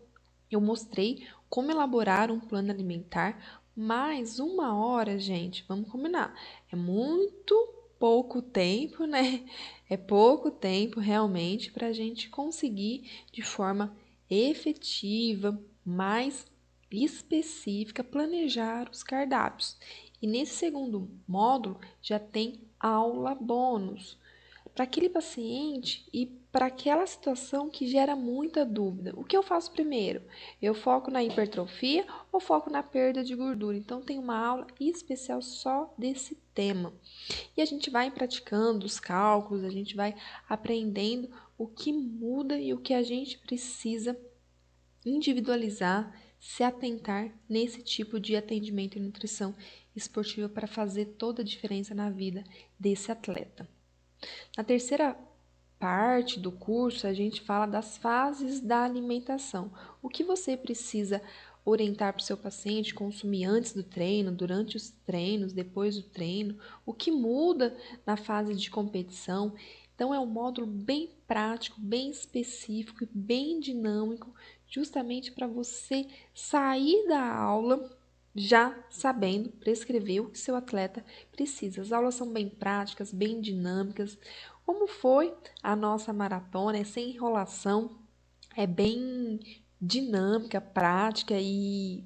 eu mostrei como elaborar um plano alimentar, mais 1 hora, gente, vamos combinar, é muito pouco tempo, né? É pouco tempo realmente para a gente conseguir de forma efetiva, mais específica, planejar os cardápios. E nesse segundo módulo já tem aula bônus para aquele paciente e para aquela situação que gera muita dúvida. O que eu faço primeiro? Eu foco na hipertrofia ou foco na perda de gordura? Então tem uma aula especial só desse tema. E a gente vai praticando os cálculos, a gente vai aprendendo o que muda e o que a gente precisa individualizar, se atentar nesse tipo de atendimento e nutrição esportiva para fazer toda a diferença na vida desse atleta. Na terceira parte do curso, a gente fala das fases da alimentação. O que você precisa orientar para o seu paciente consumir antes do treino, durante os treinos, depois do treino, o que muda na fase de competição. Então, é um módulo bem prático, bem específico e bem dinâmico, justamente para você sair da aula já sabendo prescrever o que seu atleta precisa. As aulas são bem práticas, bem dinâmicas. Como foi a nossa maratona? É sem enrolação, é bem dinâmica, prática e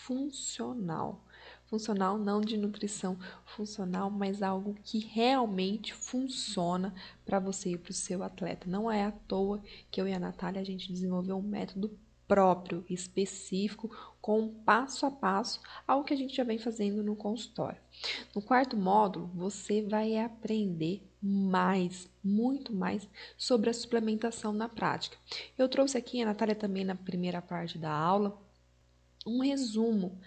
funcional. Funcional não de nutrição funcional, mas algo que realmente funciona para você e para o seu atleta. Não é à toa que eu e a Natália a gente desenvolveu um método próprio, específico, com um passo a passo, algo que a gente já vem fazendo no consultório. No quarto módulo, você vai aprender mais, muito mais sobre a suplementação na prática. Eu trouxe aqui, a Natália também na primeira parte da aula, um resumo,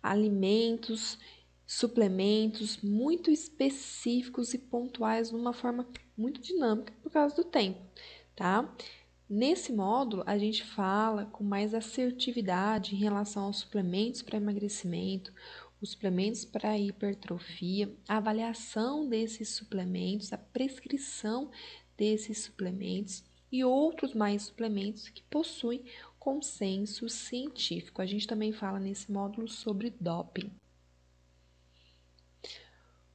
alimentos, suplementos muito específicos e pontuais de uma forma muito dinâmica por causa do tempo, tá? Nesse módulo, a gente fala com mais assertividade em relação aos suplementos para emagrecimento, os suplementos para hipertrofia, a avaliação desses suplementos, a prescrição desses suplementos e outros mais suplementos que possuem consenso científico. A gente também fala nesse módulo sobre doping.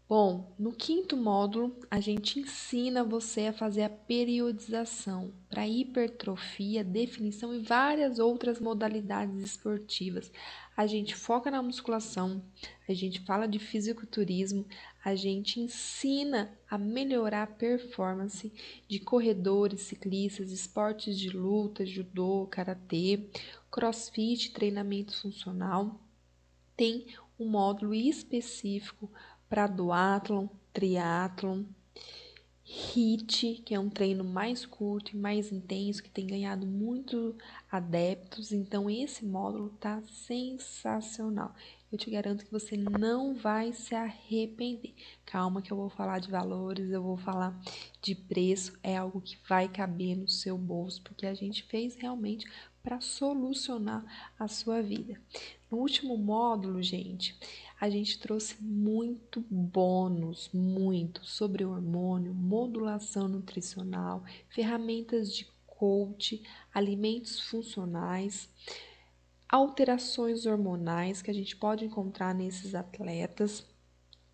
Bom, no quinto módulo, a gente ensina você a fazer a periodização para hipertrofia, definição e várias outras modalidades esportivas. A gente foca na musculação, a gente fala de fisiculturismo, a gente ensina a melhorar a performance de corredores, ciclistas, esportes de luta, judô, karatê, crossfit, treinamento funcional. Tem um módulo específico para duatlon, triatlon, HIIT, que é um treino mais curto e mais intenso, que tem ganhado muito adeptos. Então, esse módulo tá sensacional. Eu te garanto que você não vai se arrepender. Calma que eu vou falar de valores, eu vou falar de preço, é algo que vai caber no seu bolso, porque a gente fez realmente para solucionar a sua vida. No último módulo, gente, a gente trouxe muito bônus, muito sobre hormônio, modulação nutricional, ferramentas de coach, alimentos funcionais, alterações hormonais que a gente pode encontrar nesses atletas,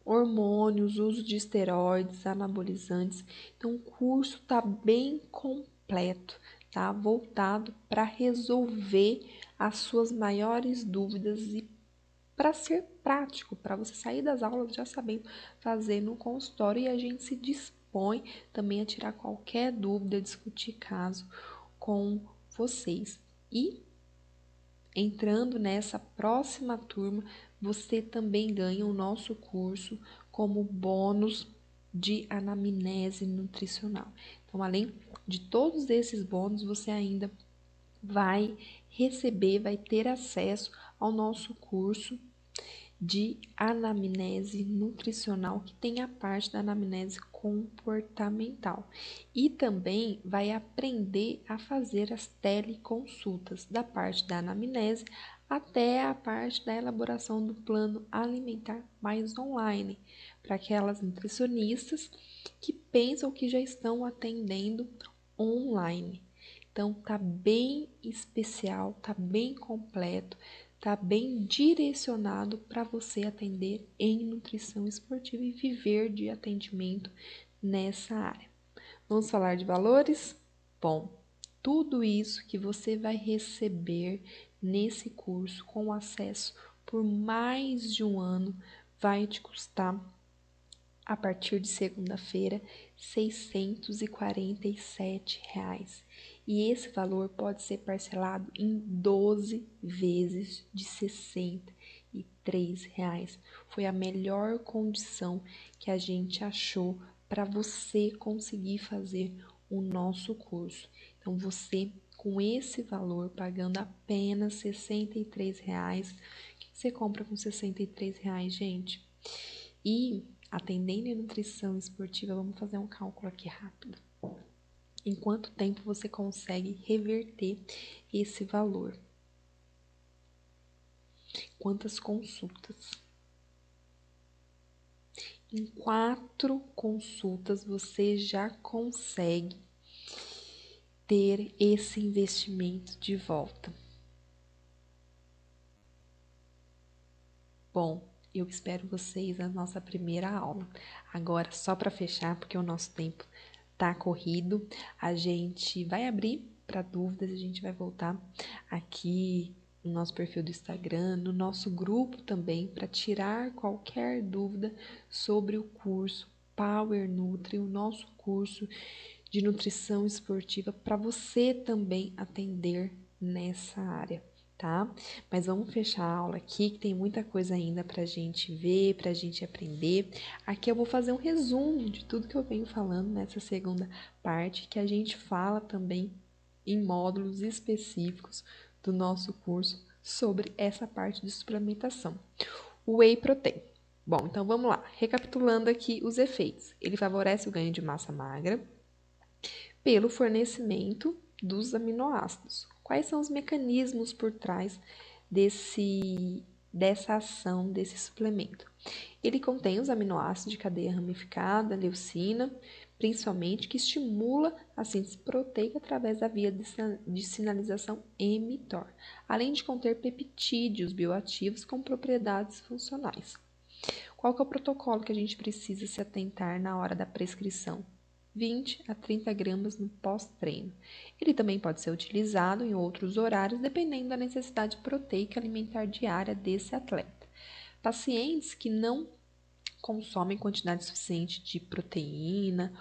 hormônios, uso de esteroides, anabolizantes. Então, o curso está bem completo, tá? Voltado para resolver as suas maiores dúvidas e para ser prático, para você sair das aulas já sabendo fazer no consultório, e a gente se dispõe também a tirar qualquer dúvida, discutir caso com vocês. E entrando nessa próxima turma, você também ganha o nosso curso como bônus de anamnese nutricional. Então, além de todos esses bônus, você ainda vai receber, vai ter acesso ao nosso curso de anamnese nutricional, que tem a parte da anamnese comportamental. E também vai aprender a fazer as teleconsultas, da parte da anamnese até a parte da elaboração do plano alimentar mais online, para aquelas nutricionistas que pensam que já estão atendendo online. Então, tá bem especial, tá bem completo, tá bem direcionado para você atender em nutrição esportiva e viver de atendimento nessa área. Vamos falar de valores? Bom, tudo isso que você vai receber nesse curso com acesso por mais de um ano vai te custar, a partir de segunda-feira, R$ 647. E esse valor pode ser parcelado em 12 vezes de R$ 63. Foi a melhor condição que a gente achou para você conseguir fazer o nosso curso. Então, você, com esse valor, pagando apenas R$ 63, o que você compra com R$ 63, gente? E atendendo em nutrição esportiva, vamos fazer um cálculo aqui rápido. Em quanto tempo você consegue reverter esse valor? Quantas consultas? Em 4 consultas você já consegue ter esse investimento de volta. Bom, eu espero vocês na nossa primeira aula. Agora, só para fechar, porque o nosso tempo tá corrido, a gente vai abrir para dúvidas, a gente vai voltar aqui no nosso perfil do Instagram, no nosso grupo também, para tirar qualquer dúvida sobre o curso Power Nutri, o nosso curso de nutrição esportiva, para você também atender nessa área, tá? Mas vamos fechar a aula aqui, que tem muita coisa ainda pra gente ver, pra gente aprender. Aqui eu vou fazer um resumo de tudo que eu venho falando nessa segunda parte, que a gente fala também em módulos específicos do nosso curso sobre essa parte de suplementação. O Whey Protein. Bom, então vamos lá. Recapitulando aqui os efeitos. Ele favorece o ganho de massa magra pelo fornecimento dos aminoácidos. Quais são os mecanismos por trás dessa ação desse suplemento? Ele contém os aminoácidos de cadeia ramificada, leucina, principalmente, que estimula a síntese proteica através da via de sinalização mTOR, além de conter peptídeos bioativos com propriedades funcionais. Qual que é o protocolo que a gente precisa se atentar na hora da prescrição? 20 a 30 gramas no pós-treino. Ele também pode ser utilizado em outros horários, dependendo da necessidade proteica alimentar diária desse atleta. Pacientes que não consomem quantidade suficiente de proteína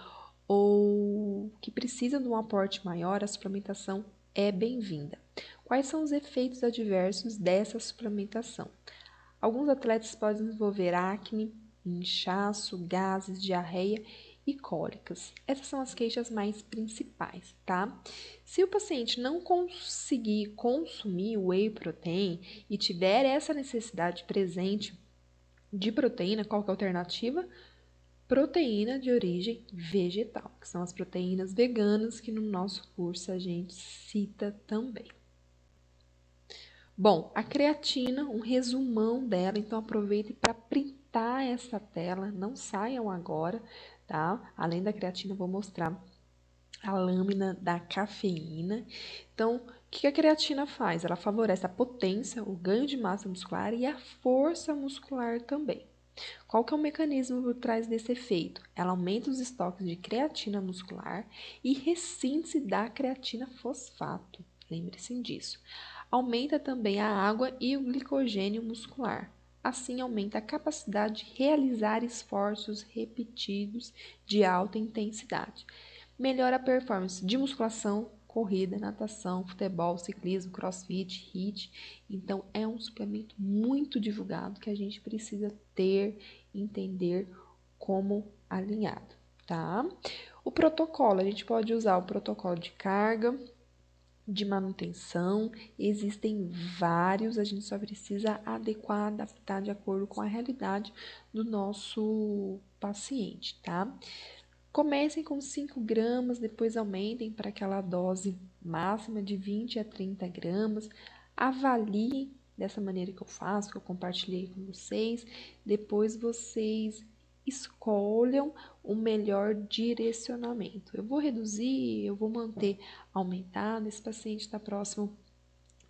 ou que precisam de um aporte maior, a suplementação é bem-vinda. Quais são os efeitos adversos dessa suplementação? Alguns atletas podem desenvolver acne, inchaço, gases, diarreia e cólicas. Essas são as queixas mais principais, tá? Se o paciente não conseguir consumir o whey protein e tiver essa necessidade presente de proteína, qual que é a alternativa? Proteína de origem vegetal, que são as proteínas veganas que no nosso curso a gente cita também. Bom, a creatina, um resumão dela, então aproveite para printar essa tela, não saiam agora, tá? Além da creatina, eu vou mostrar a lâmina da cafeína. Então, o que a creatina faz? Ela favorece a potência, o ganho de massa muscular e a força muscular também. Qual que é o mecanismo por trás desse efeito? Ela aumenta os estoques de creatina muscular e ressíntese da creatina fosfato. Lembre-se disso. Aumenta também a água e o glicogênio muscular. Assim, aumenta a capacidade de realizar esforços repetidos de alta intensidade. Melhora a performance de musculação, corrida, natação, futebol, ciclismo, crossfit, HIIT. Então, é um suplemento muito divulgado que a gente precisa ter, entender como alinhado, tá? O protocolo, a gente pode usar o protocolo de carga, de manutenção, existem vários, a gente só precisa adequar, adaptar de acordo com a realidade do nosso paciente, tá? Comecem com 5 gramas, depois aumentem para aquela dose máxima de 20 a 30 gramas. Avaliem dessa maneira que eu faço, que eu compartilhei com vocês. Depois vocês escolham o melhor direcionamento. Eu vou reduzir, eu vou manter aumentado. Esse paciente está próximo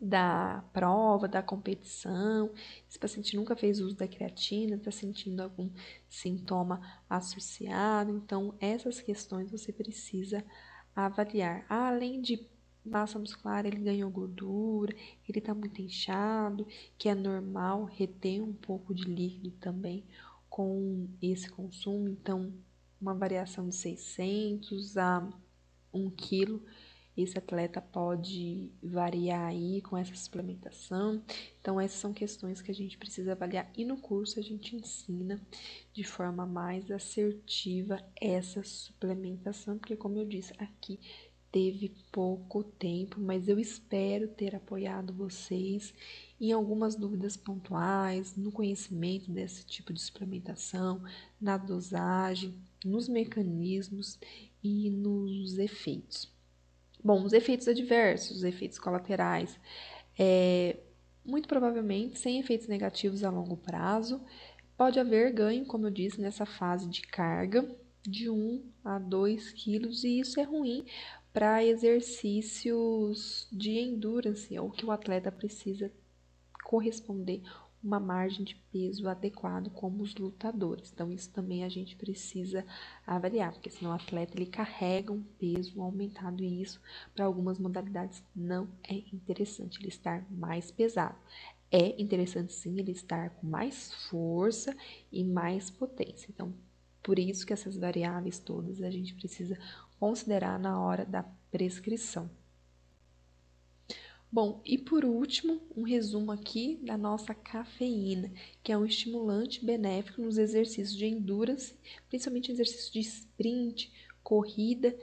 da prova, da competição, esse paciente nunca fez uso da creatina, está sentindo algum sintoma associado, então essas questões você precisa avaliar. Além de massa muscular, ele ganhou gordura, ele está muito inchado, que é normal reter um pouco de líquido também com esse consumo, então uma variação de 600 a 1 quilo esse atleta pode variar aí com essa suplementação. Então, essas são questões que a gente precisa avaliar e no curso a gente ensina de forma mais assertiva essa suplementação, porque como eu disse, aqui teve pouco tempo, mas eu espero ter apoiado vocês em algumas dúvidas pontuais, no conhecimento desse tipo de suplementação, na dosagem, nos mecanismos e nos efeitos. Bom, os efeitos adversos, os efeitos colaterais, muito provavelmente sem efeitos negativos a longo prazo. Pode haver ganho, como eu disse, nessa fase de carga de 1 a 2 quilos, e isso é ruim para exercícios de endurance, ou que o atleta precisa corresponder uma margem de peso adequado como os lutadores. Então, isso também a gente precisa avaliar, porque senão o atleta ele carrega um peso aumentado e isso para algumas modalidades não é interessante ele estar mais pesado. É interessante sim ele estar com mais força e mais potência. Então, por isso que essas variáveis todas a gente precisa considerar na hora da prescrição. Bom, e por último, um resumo aqui da nossa cafeína, que é um estimulante benéfico nos exercícios de endurance, principalmente exercícios de sprint, corrida,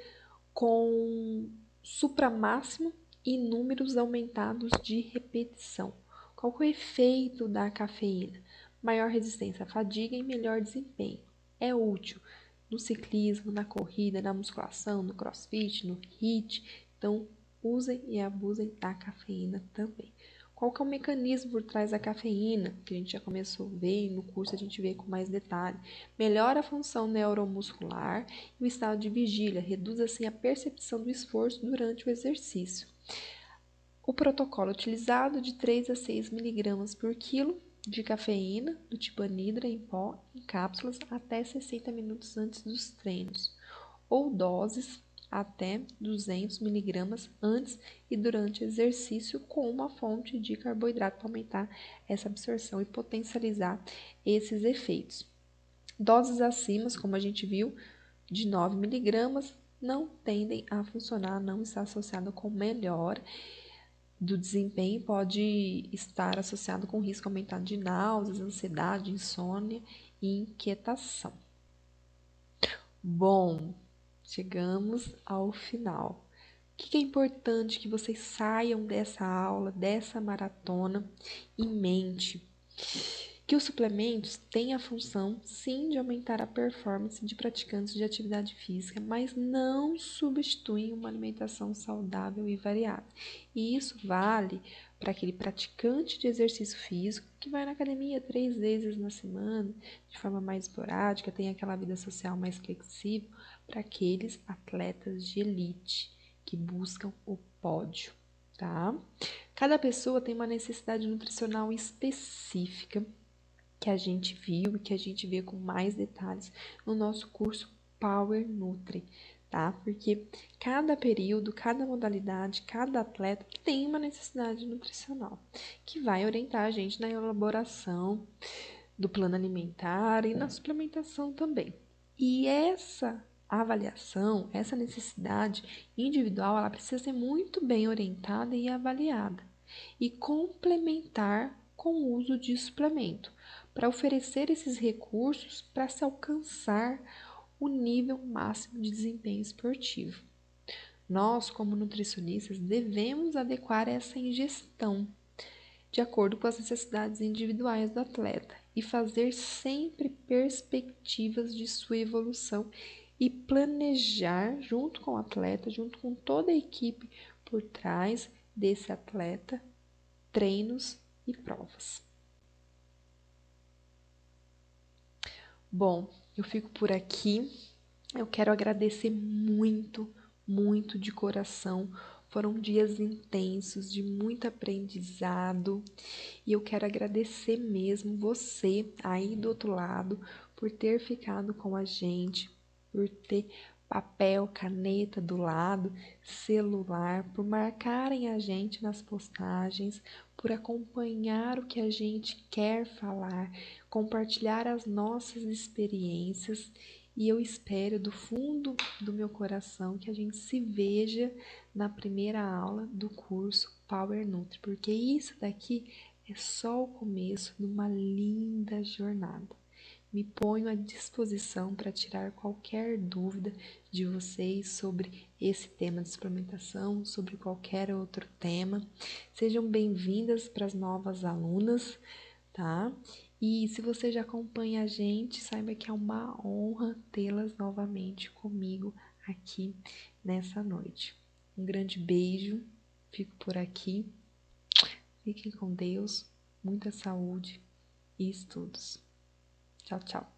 com supramáximo e números aumentados de repetição. Qual é o efeito da cafeína? Maior resistência à fadiga e melhor desempenho. É útil no ciclismo, na corrida, na musculação, no crossfit, no HIIT. Então, usem e abusem da cafeína também. Qual que é o mecanismo por trás da cafeína? Que a gente já começou a ver e no curso a gente vê com mais detalhe. Melhora a função neuromuscular e o estado de vigília, reduz assim a percepção do esforço durante o exercício. O protocolo utilizado de 3 a 6 mg por quilo de cafeína do tipo anidra em pó em cápsulas até 60 minutos antes dos treinos, ou doses até 200 mg antes e durante o exercício com uma fonte de carboidrato para aumentar essa absorção e potencializar esses efeitos. Doses acima, como a gente viu, de 9 mg não tendem a funcionar, não está associado com melhora do desempenho, pode estar associado com risco aumentado de náuseas, ansiedade, insônia e inquietação. Bom, chegamos ao final. O que é importante que vocês saiam dessa aula, dessa maratona, em mente? Que os suplementos têm a função, sim, de aumentar a performance de praticantes de atividade física, mas não substituem uma alimentação saudável e variada. E isso vale para aquele praticante de exercício físico que vai na academia 3 vezes na semana, de forma mais esporádica, tem aquela vida social mais flexível, para aqueles atletas de elite que buscam o pódio, tá? Cada pessoa tem uma necessidade nutricional específica que a gente viu e que a gente vê com mais detalhes no nosso curso Power Nutri, tá? Porque cada período, cada modalidade, cada atleta tem uma necessidade nutricional que vai orientar a gente na elaboração do plano alimentar e na suplementação também. E essa avaliação, essa necessidade individual, ela precisa ser muito bem orientada e avaliada e complementar com o uso de suplemento para oferecer esses recursos para se alcançar o nível máximo de desempenho esportivo. Nós, como nutricionistas, devemos adequar essa ingestão de acordo com as necessidades individuais do atleta e fazer sempre perspectivas de sua evolução e planejar junto com o atleta, junto com toda a equipe por trás desse atleta, treinos e provas. Bom, eu fico por aqui. Eu quero agradecer muito, muito de coração. Foram dias intensos, de muito aprendizado. E eu quero agradecer mesmo você aí do outro lado por ter ficado com a gente, por ter papel, caneta do lado, celular, por marcarem a gente nas postagens, por acompanhar o que a gente quer falar, compartilhar as nossas experiências. E eu espero do fundo do meu coração que a gente se veja na primeira aula do curso Power Nutri, porque isso daqui é só o começo de uma linda jornada. Me ponho à disposição para tirar qualquer dúvida de vocês sobre esse tema de suplementação, sobre qualquer outro tema. Sejam bem-vindas para as novas alunas, tá? E se você já acompanha a gente, saiba que é uma honra tê-las novamente comigo aqui nessa noite. Um grande beijo, fico por aqui. Fiquem com Deus, muita saúde e estudos. Tchau, tchau.